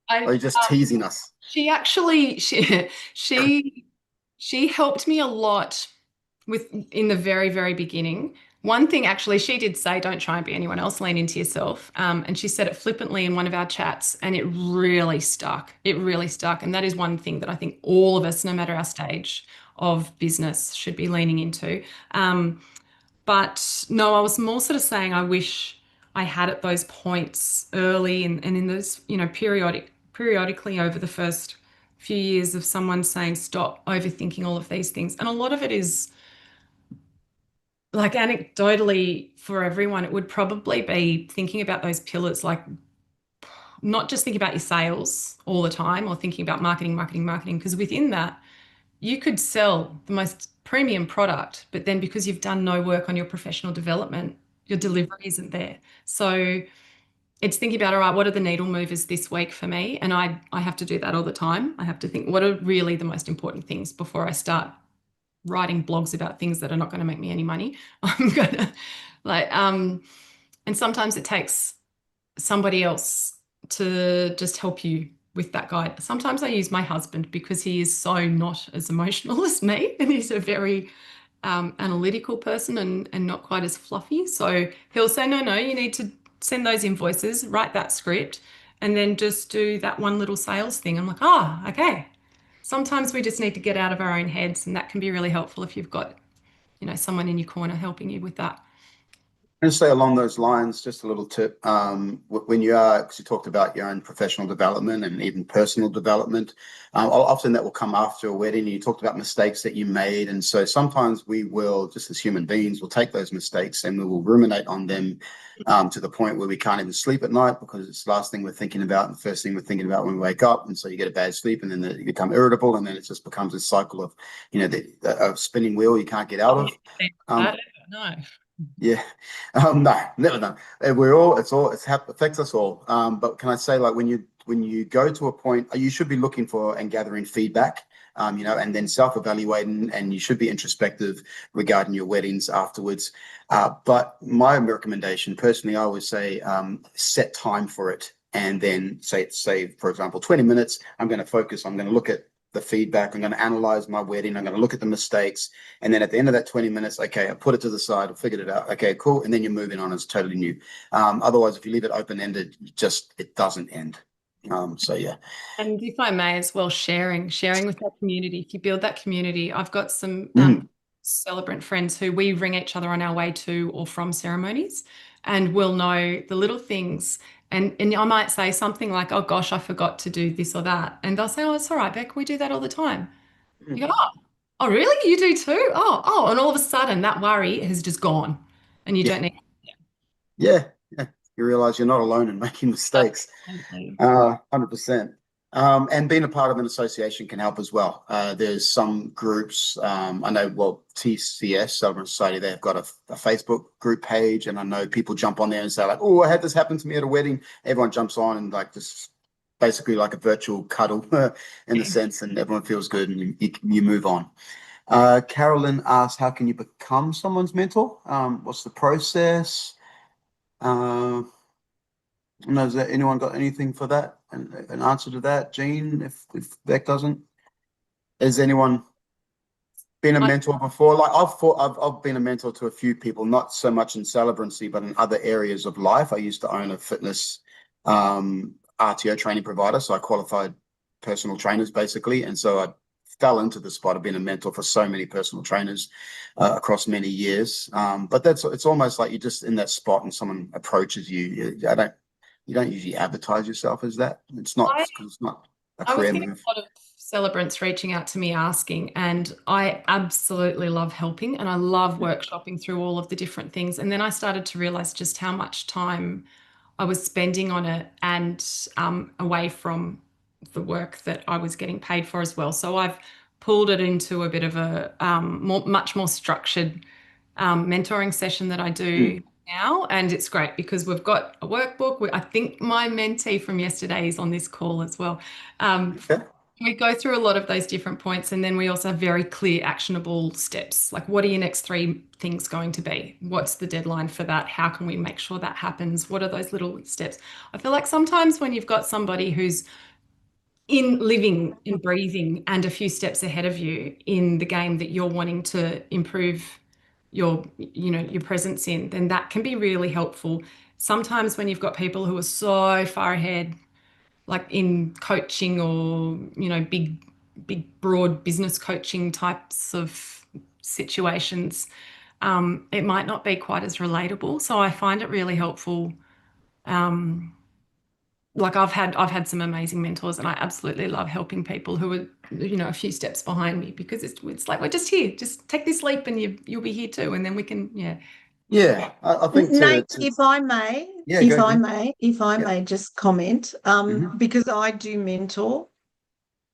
are you just teasing us? She actually she helped me a lot in the very, very beginning. One thing, actually, she did say, don't try and be anyone else, lean into yourself. And she said it flippantly in one of our chats, and it really stuck. It really stuck. And that is one thing that I think all of us, no matter our stage of business, should be leaning into. But no, I was more sort of saying, I wish I had at those points early and in those, periodically over the first few years of someone saying, stop overthinking all of these things. And a lot of it is like anecdotally for everyone, it would probably be thinking about those pillars, like not just thinking about your sales all the time or thinking about marketing, marketing, marketing, because within that, you could sell the most premium product, but then because you've done no work on your professional development, your delivery isn't there. So it's thinking about, all right, what are the needle movers this week for me? And I have to do that all the time. I have to think, what are really the most important things before I start writing blogs about things that are not going to make me any money. I'm gonna and sometimes it takes somebody else to just help you with that guide. Sometimes I use my husband because he is so not as emotional as me, and he's a very analytical person and not quite as fluffy. So he'll say, no, no, you need to send those invoices, write that script, and then just do that one little sales thing. I'm like, oh, okay. Sometimes we just need to get out of our own heads, and that can be really helpful if you've got, someone in your corner helping you with that. And say along those lines, just a little tip. When you are, because you talked about your own professional development and even personal development, often that will come after a wedding. You talked about mistakes that you made. And so sometimes we will, just as human beings, will take those mistakes and we will ruminate on them to the point where we can't even sleep at night because it's the last thing we're thinking about and the first thing we're thinking about when we wake up. And so you get a bad sleep and then you become irritable and then it just becomes a cycle of, a spinning wheel you can't get out of. No. Yeah, no, never done. Affects us all. But can I say, like, when you go to a point, you should be looking for and gathering feedback, and then self-evaluating, and you should be introspective regarding your weddings afterwards. But my recommendation, personally, I always say, set time for it, and then say, for example, 20 minutes. I'm going to focus. I'm going to look at the feedback. I'm going to analyze my wedding. I'm going to look at the mistakes. And then at the end of that 20 minutes, okay, I put it to the side. I figured it out. Okay, cool. And then you're moving on. It's totally new. Otherwise, if you leave it open-ended, it doesn't end. So yeah. And if I may as well, sharing with that community. If you build that community, I've got some celebrant friends who we ring each other on our way to or from ceremonies, and we'll know the little things. And I might say something like, oh gosh, I forgot to do this or that. And they'll say, oh, it's all right, Bec, we do that all the time. You go, oh, really? You do too? Oh, and all of a sudden that worry has just gone and you Yeah. don't need. Yeah. You realize you're not alone in making mistakes. 100%. And being a part of an association can help as well. There's some groups, I know, well, TCS, Celebrant Society, they've got a Facebook group page, and I know people jump on there and say, like, oh, I had this happen to me at a wedding. Everyone jumps on and like just basically like a virtual cuddle in the sense, and everyone feels good and you move on. Carolyn asked, how can you become someone's mentor? What's the process? Has anyone got anything for that? An answer to that, Jean? If Bec doesn't, has anyone been a mentor before? Like I've been a mentor to a few people, not so much in celebrancy, but in other areas of life. I used to own a fitness RTO training provider, so I qualified personal trainers basically, and so I fell into the spot of being a mentor for so many personal trainers across many years. But it's almost like you're just in that spot and someone approaches you. You don't usually advertise yourself as that. It's not because it's not a I was career getting move. a lot of celebrants reaching out to me asking, and I absolutely love helping and I love workshopping through all of the different things. And then I started to realize just how much time I was spending on it and away from the work that I was getting paid for as well. So I've pulled it into a bit of a much more structured mentoring session that I do now. And it's great because we've got a workbook. I think my mentee from yesterday is on this call as well. Okay. We go through a lot of those different points, and then we also have very clear, actionable steps. Like, what are your next 3 things going to be? What's the deadline for that? How can we make sure that happens? What are those little steps? I feel like sometimes when you've got somebody who's in living and breathing and a few steps ahead of you in the game that you're wanting to improve your presence in, then that can be really helpful. Sometimes when you've got people who are so far ahead, like in coaching or, big, broad business coaching types of situations, it might not be quite as relatable. So I find it really helpful. Like I've had some amazing mentors, and I absolutely love helping people who are, you know, a few steps behind me, because it's like, we're just here, just take this leap and you'll be here too, and then we can, yeah. Yeah, I think Nate, if I may, yeah, go ahead. if I Yeah. may just comment, because I do mentor,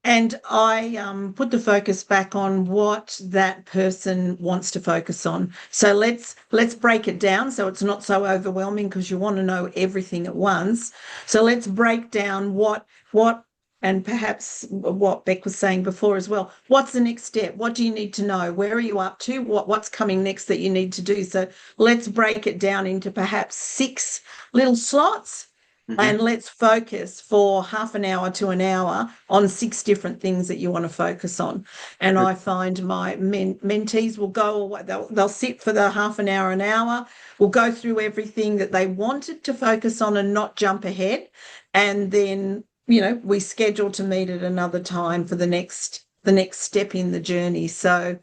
and I put the focus back on what that person wants to focus on. So let's break it down so it's not so overwhelming, because you want to know everything at once. So let's break down what and perhaps what Bec was saying before as well. What's the next step? What do you need to know? Where are you up to? What's coming next that you need to do? So let's break it down into perhaps 6 little slots. And let's focus for half an hour to an hour on 6 different things that you want to focus on. And I find my mentees will go, they'll sit for the half an hour, we'll go through everything that they wanted to focus on and not jump ahead. And then, you know, we schedule to meet at another time for the next step in the journey. So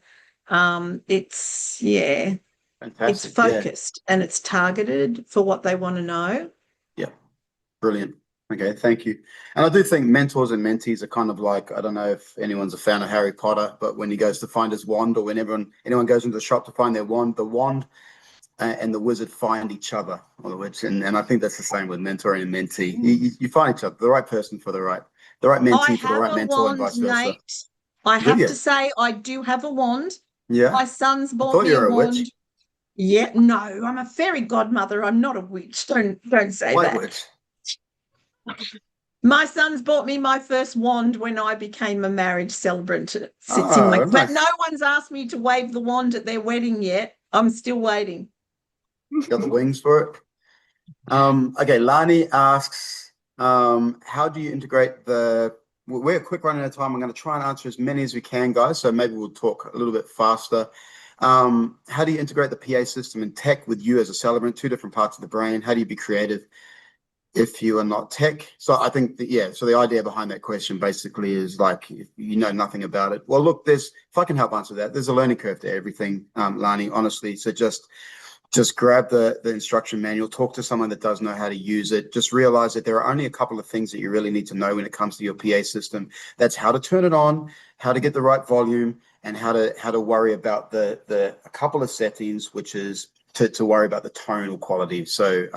it's, yeah, Fantastic. it's focused and it's targeted for what they want to know. Yeah. Brilliant. Okay, thank you. And I do think mentors and mentees are kind of like, I don't know if anyone's a fan of Harry Potter, but when he goes to find his wand, or when anyone goes into the shop to find their wand, the wand and the wizard find each other, or the witch. And I think that's the same with mentoring and mentee. You find each other, the right person for the right mentee for the right mentor, and vice versa. Nate. I Do have you? to say, I do have a wand. Yeah. My son's I bought thought me you a were a wand. witch. Yeah, no, I'm a fairy godmother. I'm not a witch. Don't say White that. witch. My son's bought me my first wand when I became a marriage celebrant. It sits in my, Oh, but nice. no one's asked me to wave the wand at their wedding yet. I'm still waiting. Got the wings for it. Okay, Lani asks, how do you integrate we're quick running out of time. I'm going to try and answer as many as we can, guys. So maybe we'll talk a little bit faster. How do you integrate the PA system and tech with you as a celebrant? 2 different parts of the brain. How do you be creative if you are not tech? So I think so the idea behind that question basically is like, if you know nothing about it. Well, look, if I can help answer that, there's a learning curve to everything, Lani, honestly. So just grab the instruction manual, talk to someone that does know how to use it. Just realize that there are only a couple of things that you really need to know when it comes to your PA system. That's how to turn it on, how to get the right volume, and how to worry about a couple of settings, which is to worry about the tonal quality. So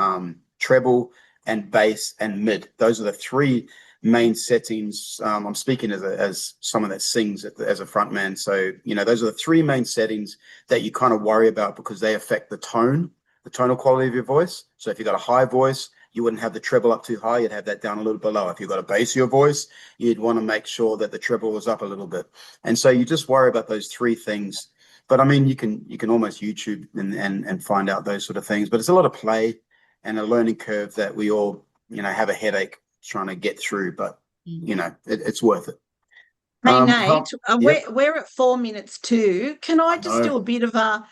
treble and bass and mid. Those are the 3 main settings. I'm speaking as someone that sings as a front man. So, those are the 3 main settings that you kind of worry about, because they affect the tonal quality of your voice. So if you've got a high voice, you wouldn't have the treble up too high. You'd have that down a little below. If you've got a bass your voice, you'd want to make sure that the treble was up a little bit. And so you just worry about those 3 things. But I mean, you can almost YouTube and find out those sort of things. But it's a lot of play and a learning curve that we all, have a headache trying to get through. But it's worth it. Hey, Nate, Yep. we're at 4 minutes too. Can I just do know. a bit of a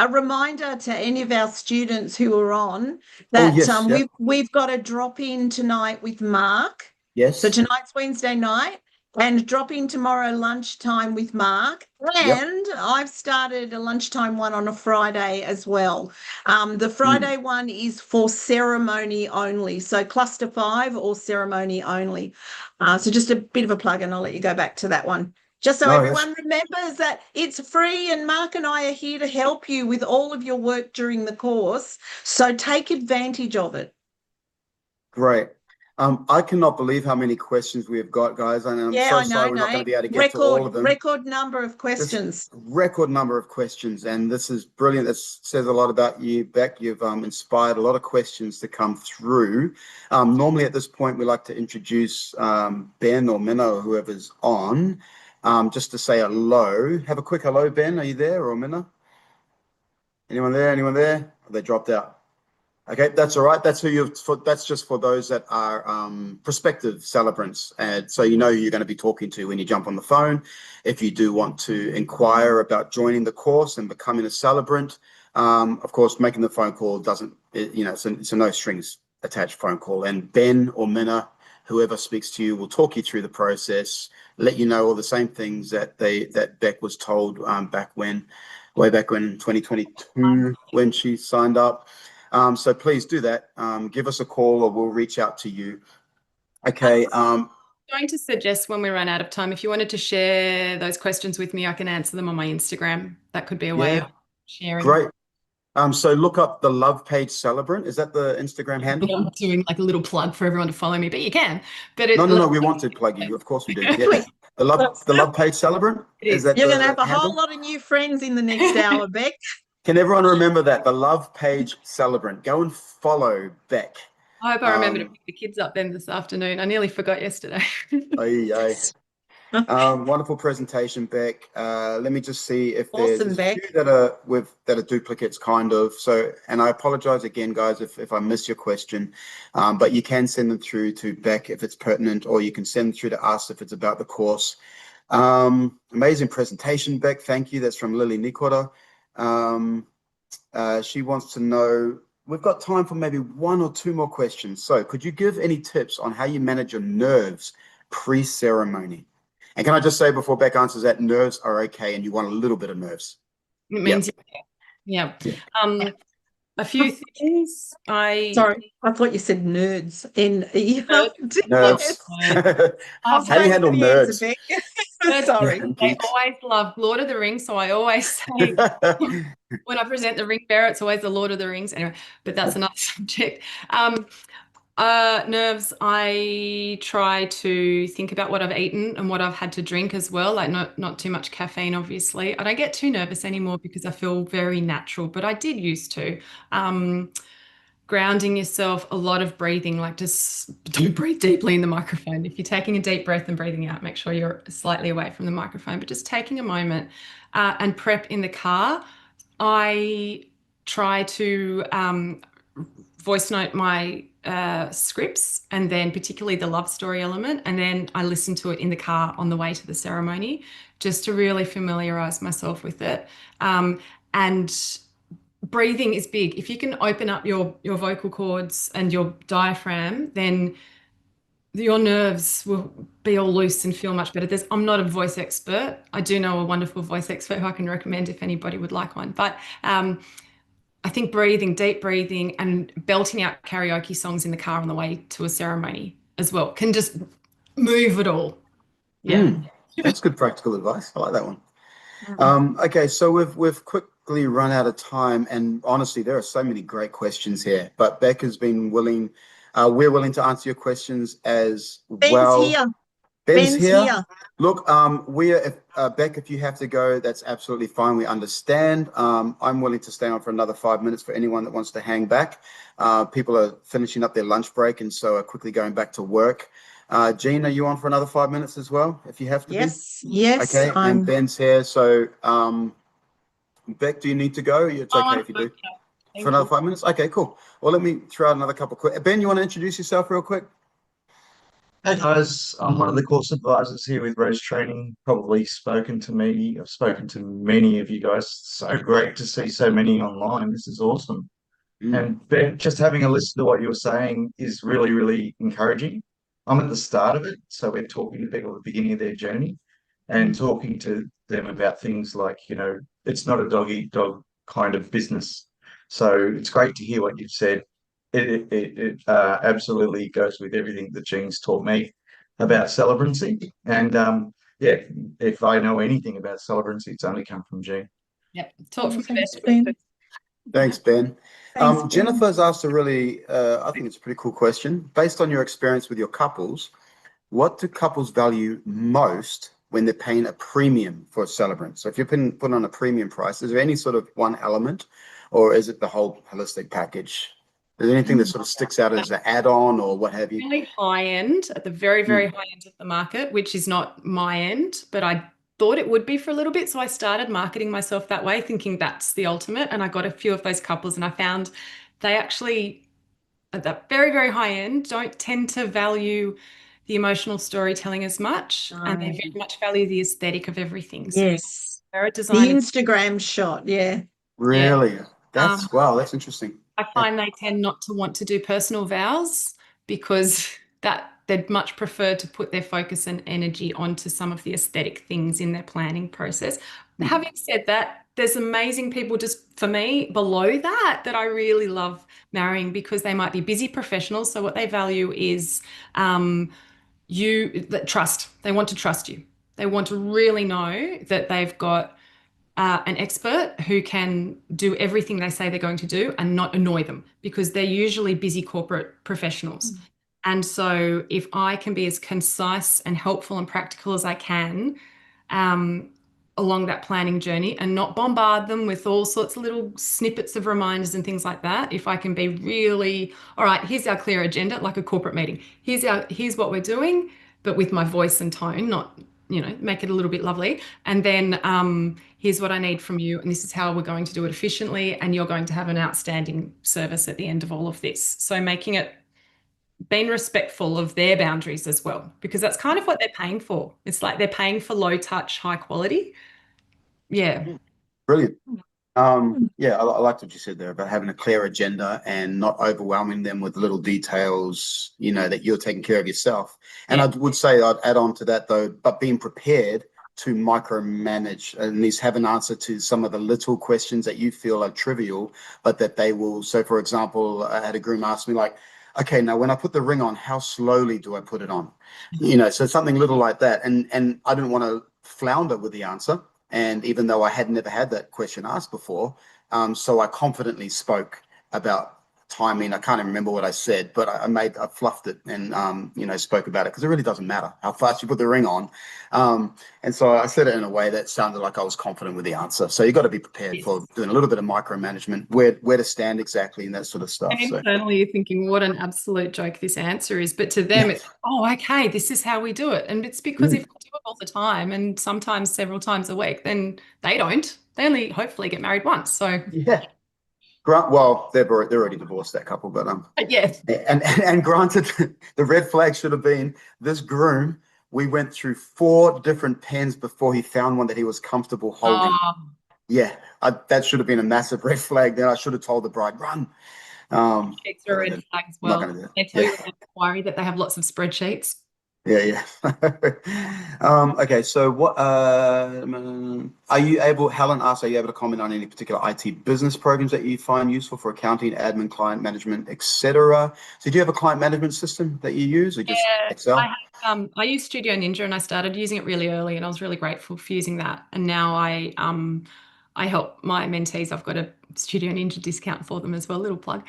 reminder to any of our students who are on Oh, that yes. Yep. we've got a drop in tonight with Mark. Yes. So tonight's Wednesday night, and drop in tomorrow lunchtime with Mark. Yep. And I've started a lunchtime one on a Friday as well. The Friday one is for ceremony only. So cluster 5 or ceremony only. So just a bit of a plug, and I'll let you go back to that one. Just so everyone remembers that it's free, and Mark and I are here to help you with all of your work during the course. So take advantage of it. Great. I cannot believe how many questions we have got, guys. And I'm so sorry we're not going to be able to get to all of them. Record number of questions. Record number of questions. And this is brilliant. This says a lot about you, Bec. You've inspired a lot of questions to come through. Normally at this point, we like to introduce Ben or Minna or whoever's on, just to say hello. Have a quick hello, Ben. Are you there, or Minna? Anyone there? Anyone there? Oh, they dropped out. Okay, that's all right. That's that's just for those that are prospective celebrants. And so who you're going to be talking to when you jump on the phone. If you do want to inquire about joining the course and becoming a celebrant, of course, making the phone call doesn't, it's a no strings attached phone call. And Ben or Minna, whoever speaks to you, will talk you through the process, let you know all the same things that Bec was told back when. way back in 2022 when she signed up. So please do that. Give us a call or we'll reach out to you. Okay. I'm going to suggest when we run out of time, if you wanted to share those questions with me, I can answer them on my Instagram. That could be a way of sharing. Great. So look up the Love Page Celebrant. Is that the Instagram handle? I'm doing like a little plug for everyone to follow me, but you can. But No, we want to plug you. Of course we do. Yeah. The Love Page Celebrant. Is that You're going to the have a handle? whole lot of new friends in the next hour, Bec. Can everyone remember that? The Love Page Celebrant. Go and follow Bec. I hope I remember to pick the kids up then this afternoon. I nearly forgot yesterday. Wonderful presentation, Bec. Let me just see if there's Awesome, a Bec. few that are duplicates, kind of. So, and I apologize again, guys, if I miss your question, but you can send them through to Bec if it's pertinent, or you can send them through to us if it's about the course. Amazing presentation, Bec. Thank you. That's from Lily Nikora. She wants to know, we've got time for maybe one or two more questions. So could you give any tips on how you manage your nerves pre-ceremony? And can I just say before Bec answers that, nerves are okay and you want a little bit of nerves. It means yeah. A few things. Sorry, I thought you said nerds. Nerves. How do you handle nerds? Sorry. They always love Lord of the Rings, so I always say when I present the ring bearer, it's always the Lord of the Rings. Anyway, but that's another subject. Nerves, I try to think about what I've eaten and what I've had to drink as well, like not too much caffeine, obviously. I don't get too nervous anymore because I feel very natural, but I did used to. Grounding yourself, a lot of breathing, like just don't breathe deeply in the microphone. If you're taking a deep breath and breathing out, make sure you're slightly away from the microphone, but just taking a moment and prep in the car. I try to voice note my scripts, and then particularly the love story element, and then I listen to it in the car on the way to the ceremony just to really familiarize myself with it. And breathing is big. If you can open up your vocal cords and your diaphragm, then your nerves will be all loose and feel much better. I'm not a voice expert. I do know a wonderful voice expert who I can recommend if anybody would like one. But I think breathing, deep breathing, and belting out karaoke songs in the car on the way to a ceremony as well can just move it all. Yeah. That's good practical advice. I like that one. Okay, so we've quickly run out of time, and honestly, there are so many great questions here. But Bec has been willing. We're willing to answer your questions as well. Ben's here. Look, Bec, if you have to go, that's absolutely fine. We understand. I'm willing to stay on for another 5 minutes for anyone that wants to hang back. People are finishing up their lunch break and so are quickly going back to work. Jean, are you on for another 5 minutes as well, if you have to Yes. Okay, and Ben's here. So, Bec, do you need to go? It's okay if you do. For another 5 minutes? Okay, cool. Well, let me throw out another couple quick. Ben, you want to introduce yourself real quick? Hey guys, I'm one of the course advisors here with Rose Training. Probably spoken to me. I've spoken to many of you guys. So great to see so many online. This is awesome. And Ben, just having a listen to what you were saying is really, really encouraging. I'm at the start of it, so we're talking to people at the beginning of their journey and talking to them about things like, it's not a dog-eat-dog kind of business. So it's great to hear what you've said. It absolutely goes with everything that Jean's taught me about Celebrancy. And if I know anything about Celebrancy, it's only come from Jean. Yep, taught from the best. Thanks, Ben. Jennifer's asked a really, I think it's a pretty cool question. Based on your experience with your couples, what do couples value most when they're paying a premium for a celebrant? So if you're putting on a premium price, is there any sort of one element, or is it the whole holistic package? Is there anything that sort of sticks out as an add-on or what have you? Really high end, at the very, very high end of the market, which is not my end, but I thought it would be for a little bit. So I started marketing myself that way, thinking that's the ultimate. And I got a few of those couples and I found they actually, at that very, very high end, don't tend to value the emotional storytelling as much. And they very much value the aesthetic of everything. Yes. So the Instagram shot, yeah. Really? Wow, that's interesting. I find they tend not to want to do personal vows because they'd much prefer to put their focus and energy onto some of the aesthetic things in their planning process. Having said that, there's amazing people just for me below that I really love marrying because they might be busy professionals. So what they value is trust. They want to trust you. They want to really know that they've got an expert who can do everything they say they're going to do and not annoy them because they're usually busy corporate professionals. And so if I can be as concise and helpful and practical as I can, along that planning journey and not bombard them with all sorts of little snippets of reminders and things like that. If I can be really, all right, here's our clear agenda, like a corporate meeting. Here's what we're doing, but with my voice and tone, not, make it a little bit lovely. And then here's what I need from you, and this is how we're going to do it efficiently, and you're going to have an outstanding service at the end of all of this. So being respectful of their boundaries as well, because that's kind of what they're paying for. It's like they're paying for low touch, high quality. Yeah. Brilliant. Yeah, I liked what you said there about having a clear agenda and not overwhelming them with little details, that you're taking care of yourself. And I would say I'd add on to that though, but being prepared to micromanage and at least have an answer to some of the little questions that you feel are trivial, but that they will. So for example, I had a groom ask me like, okay, now when I put the ring on, how slowly do I put it on? So something little like that. And I didn't want to flounder with the answer. And even though I had never had that question asked before, so I confidently spoke about timing. I can't even remember what I said, but I fluffed it and, spoke about it because it really doesn't matter how fast you put the ring on. And so I said it in a way that sounded like I was confident with the answer. So you've got to be prepared for doing a little bit of micromanagement, where to stand exactly and that sort of stuff. And internally you're thinking, what an absolute joke this answer is. But to them, it's, oh, okay, this is how we do it. And it's because if I do it all the time and sometimes several times a week, then they don't. They only hopefully get married once. So yeah. Well, they're already divorced, that couple, but yes. And granted, the red flag should have been this groom. We went through 4 different pens before he found one that he was comfortable holding. Yeah, that should have been a massive red flag. Then I should have told the bride, run. Spreadsheets are a red flag as well. They tell you in the inquiry that they have lots of spreadsheets. Yeah. Okay, so what are you able, Helen asks, are you able to comment on any particular IT business programs that you find useful for accounting, admin, client management, etc.? So do you have a client management system that you use or just Excel? I use Studio Ninja and I started using it really early and I was really grateful for using that. And now I help my mentees. I've got a Studio Ninja discount for them as well, little plug.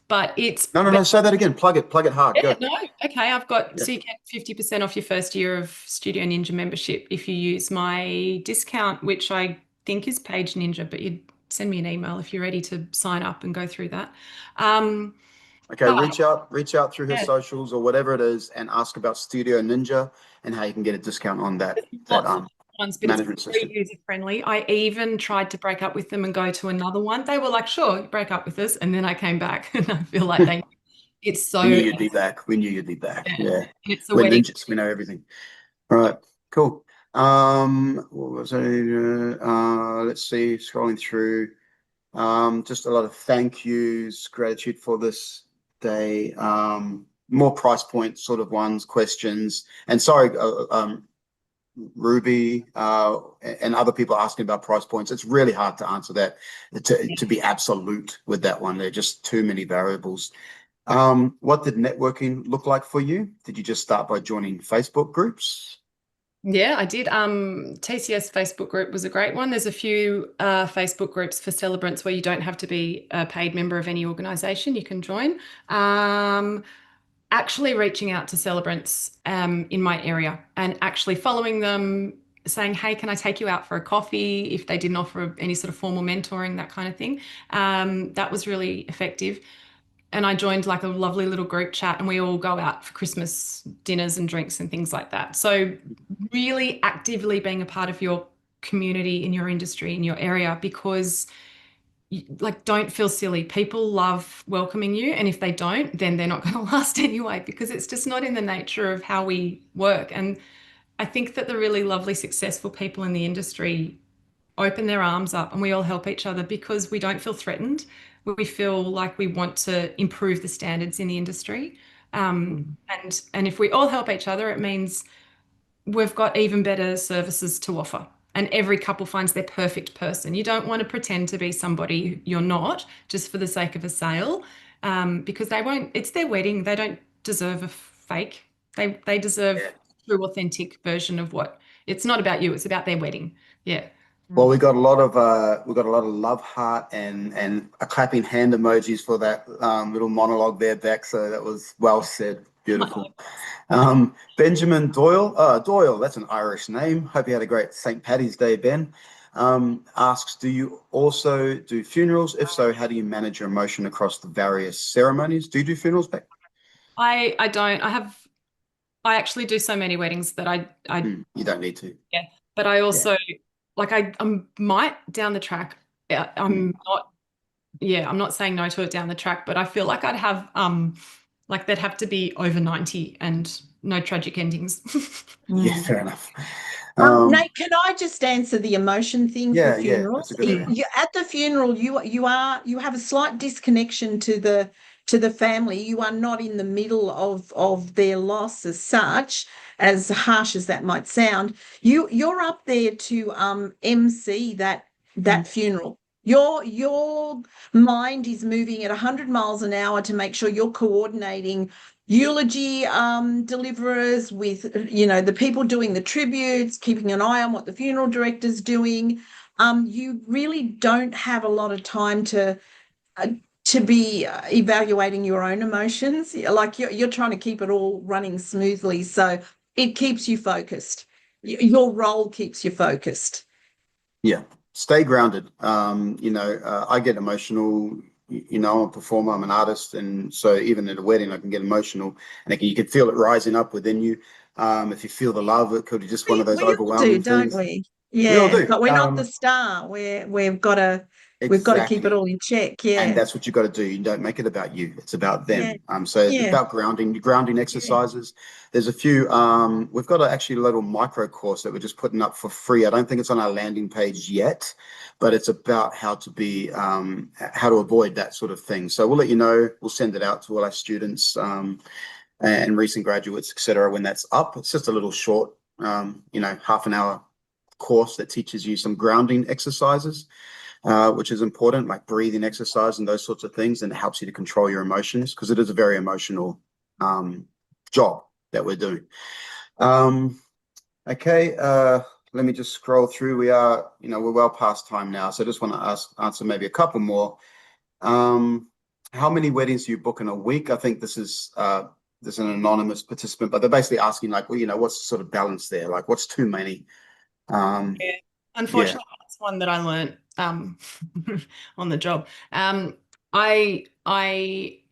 But it's no, say that again. Plug it hard. Yeah, Go. no, okay. I've got so you get 50% off your first year of Studio Ninja membership if you use my discount, which I think is Page Ninja, but you'd send me an email if you're ready to sign up and go through that. Okay, reach out through her socials or whatever it is and ask about Studio Ninja and how you can get a discount on that management system. Very user friendly. I even tried to break up with them and go to another one. They were like, sure, break up with us. And then I came back and I feel like it's so. We knew you'd be back. Yeah. It's a We're wedding. ninjas. We know everything. All right, cool. What was it? Let's see, scrolling through. Just a lot of thank yous, gratitude for this day. More price point sort of ones, questions. And sorry, Ruby and other people asking about price points. It's really hard to answer that, to be absolute with that one. There are just too many variables. What did networking look like for you? Did you just start by joining Facebook groups? Yeah, I did. TCS Facebook group was a great one. There's a few Facebook groups for celebrants where you don't have to be a paid member of any organization. You can join. Actually reaching out to celebrants in my area and actually following them, saying, hey, can I take you out for a coffee if they didn't offer any sort of formal mentoring, that kind of thing. That was really effective. And I joined like a lovely little group chat and we all go out for Christmas dinners and drinks and things like that. So really actively being a part of your community, in your industry, in your area, because don't feel silly. People love welcoming you. And if they don't, then they're not going to last anyway, because it's just not in the nature of how we work. And I think that the really lovely, successful people in the industry open their arms up and we all help each other because we don't feel threatened. We feel like we want to improve the standards in the industry. And if we all help each other, it means we've got even better services to offer. and every couple finds their perfect person. You don't want to pretend to be somebody you're not just for the sake of a sale, because they won't, it's their wedding. They don't deserve a fake. They deserve Yeah. true, authentic version of what, it's not about you, it's about their wedding. Yeah. Well, we got a lot of love heart and a clapping hand emojis for that little monologue there, Beck. So that was well said. Beautiful. Benjamin Doyle. Doyle, that's an Irish name. Hope you had a great St. Paddy's Day, Ben. Asks, do you also do funerals? If so, how do you manage your emotion across the various ceremonies? Do you do funerals, Beck? I don't. I actually do so many weddings that I You don't need to. yeah. But I also like I might down the track. I'm not. Yeah, I'm not saying no to it down the track, but I feel like I'd have like they'd have to be over 90 and no tragic endings. Yeah, fair enough. Nate, can I just answer the emotion thing for Yeah, funerals? that's a good idea. At the funeral, you have a slight disconnection to the family. You are not in the middle of their loss as such, as harsh as that might sound. You're up there to MC that funeral. Your mind is moving at 100 miles an hour to make sure you're coordinating eulogy deliverers with the people doing the tributes, keeping an eye on what the funeral director's doing. You really don't have a lot of time to be evaluating your own emotions. Like you're trying to keep it all running smoothly, so it keeps you focused. Your role keeps you focused. Yeah, stay grounded. I get emotional. I'm a performer, I'm an artist, and so even at a wedding, I can get emotional, and you can feel it rising up within you. If you feel the love, it could be just one of those We all do, overwhelming don't things. we? We all Yeah, do. but we're not the star. We've got to keep it Exactly. all in check. And Yeah, that's what you got to do. You don't make it about you. It's about yeah, them. So it's yeah, about grounding yeah. exercises. There's a few. We've got actually a little micro course that we're just putting up for free. I don't think it's on our landing page yet, but it's about how to avoid that sort of thing. So we'll let you know. We'll send it out to all our students and recent graduates, etc. When that's up, it's just a little short, half an hour course that teaches you some grounding exercises, which is important, like breathing exercise and those sorts of things, and it helps you to control your emotions because it is a very emotional job that we're doing. Okay, let me just scroll through. We're well past time now, so I just want to answer maybe a couple more. How many weddings do you book in a week? I think this is there's an anonymous participant, but they're basically asking like, well, what's the sort of balance there? Like, what's too many? Yeah. Unfortunately, that's one that I learned on the job. I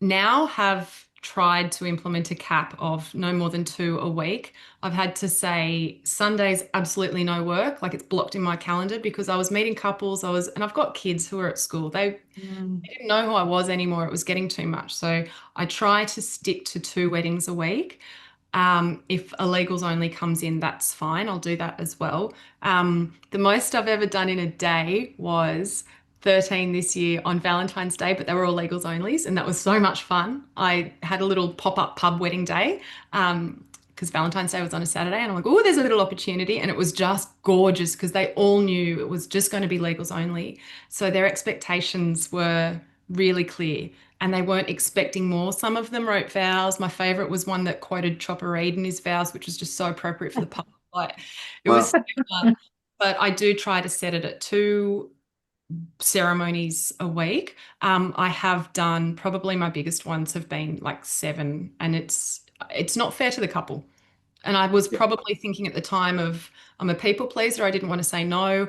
now have tried to implement a cap of no more than 2 a week. I've had to say Sundays absolutely no work, like it's blocked in my calendar because I was meeting couples. And I've got kids who are at school. They didn't know who I was anymore. It was getting too much. So I try to stick to 2 weddings a week. If a legals only comes in, that's fine. I'll do that as well. The most I've ever done in a day was 13 this year on Valentine's Day, but they were all legals onlys, and that was so much fun. I had a little pop-up pub wedding day because Valentine's Day was on a Saturday, and I'm like, oh, there's a little opportunity, and it was just gorgeous because they all knew it was just going to be legals only. So their expectations were really clear and they weren't expecting more. Some of them wrote vows. My favorite was one that quoted Chopper Read in his vows, which was just so appropriate for the pub. Like, it was so fun. But I do try to set it at 2 ceremonies a week. I have done probably my biggest ones have been like 7, and it's not fair to the couple. And I was probably thinking at the time of I'm a people pleaser. I didn't want to say no.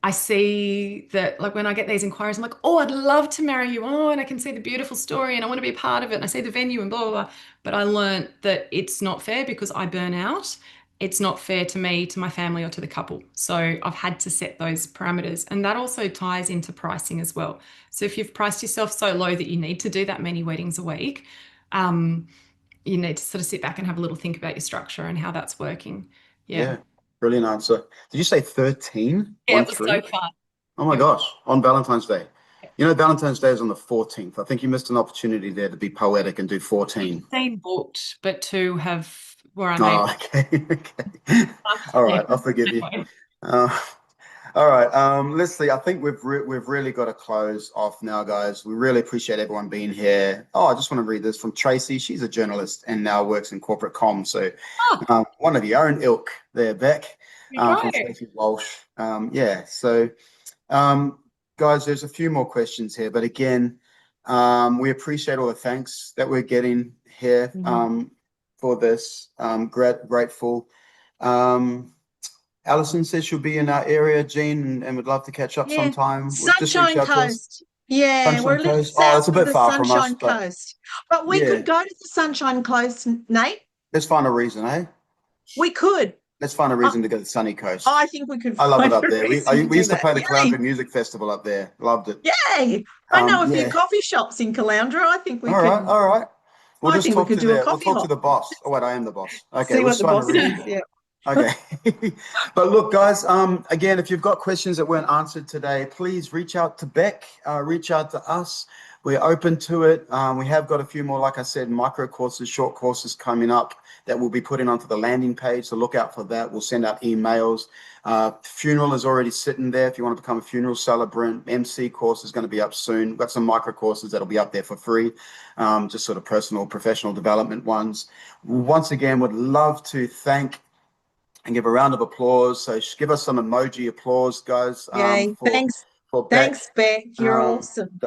I see that like when I get these inquiries, I'm like, oh, I'd love to marry you. Oh, and I can see the beautiful story and I want to be a part of it. And I see the venue and blah, blah, blah. But I learned that it's not fair because I burn out. It's not fair to me, to my family, or to the couple. So I've had to set those parameters. And that also ties into pricing as well. So if you've priced yourself so low that you need to do that many weddings a week, you need to sort of sit back and have a little think about your structure and how that's working. Yeah. Brilliant answer. Did you say 13? Yeah, it 1 was 3? so fun. Oh my gosh, on Valentine's Day. Valentine's Day is on the 14th. I think you missed an opportunity there to be poetic and do 14. 15 booked, but 2 have where I'm Oh, able. okay. Okay. All right, I'll forgive you. Anyway. All right, Leslie, I think we've really got to close off now, guys. We really appreciate everyone being here. Oh, I just want to read this from Tracy. She's a journalist and now works in corporate comms. So one of your own ilk there, Bec, from Tracy Walsh. Yeah, so guys, there's a few more questions here, but again, we appreciate all the thanks that we're getting here for this. Grateful. Alison says she'll be in our area, Jean, and would love to catch up sometime. Sunshine Coast. Yeah, Sunshine we're a little Coast. Oh, it's a south of bit the far from us, Sunshine but Coast. But we could go to the Sunshine Coast, Nate. let's find a reason, eh? We could. Let's find a reason to go to the sunny coast. I think we could. I love it up there. We used to that. play the Caloundra Music Festival up there. Loved it. Yay! I know a few coffee shops in Caloundra. I think we could. All right. We'll I just think talk we could to do a the. We'll coffee talk hop. to the boss. Oh wait, I am the boss. Okay, See what the boss is. Yeah. Okay. But look, guys, again, if you've got questions that weren't answered today, please reach out to Bec, reach out to us. We're open to it. We have got a few more, like I said, micro courses, short courses coming up that we'll be putting onto the landing page. So look out for that. We'll send out emails. Funeral is already sitting there. If you want to become a funeral celebrant, MC course is going to be up soon. We've got some micro courses that'll be up there for free, just sort of personal, professional development ones. Once again, would love to thank and give a round of applause. So give us some emoji applause, guys. Yay. Thanks. Thanks, Bec. You're awesome.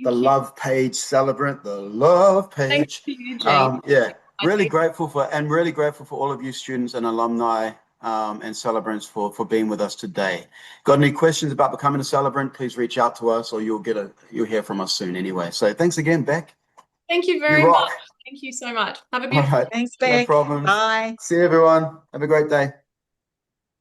The Love Page Celebrant, the Love Page. Thank you, Jane. Really grateful for all of you students and alumni and celebrants for being with us today. Got any questions about becoming a celebrant, please reach out to us, or you'll hear from us soon anyway. So thanks again, Bec. Thank you very much. Thank you so much. Have a beautiful day. Thanks, Bec. No problem. Bye. See you, everyone. Have a great day.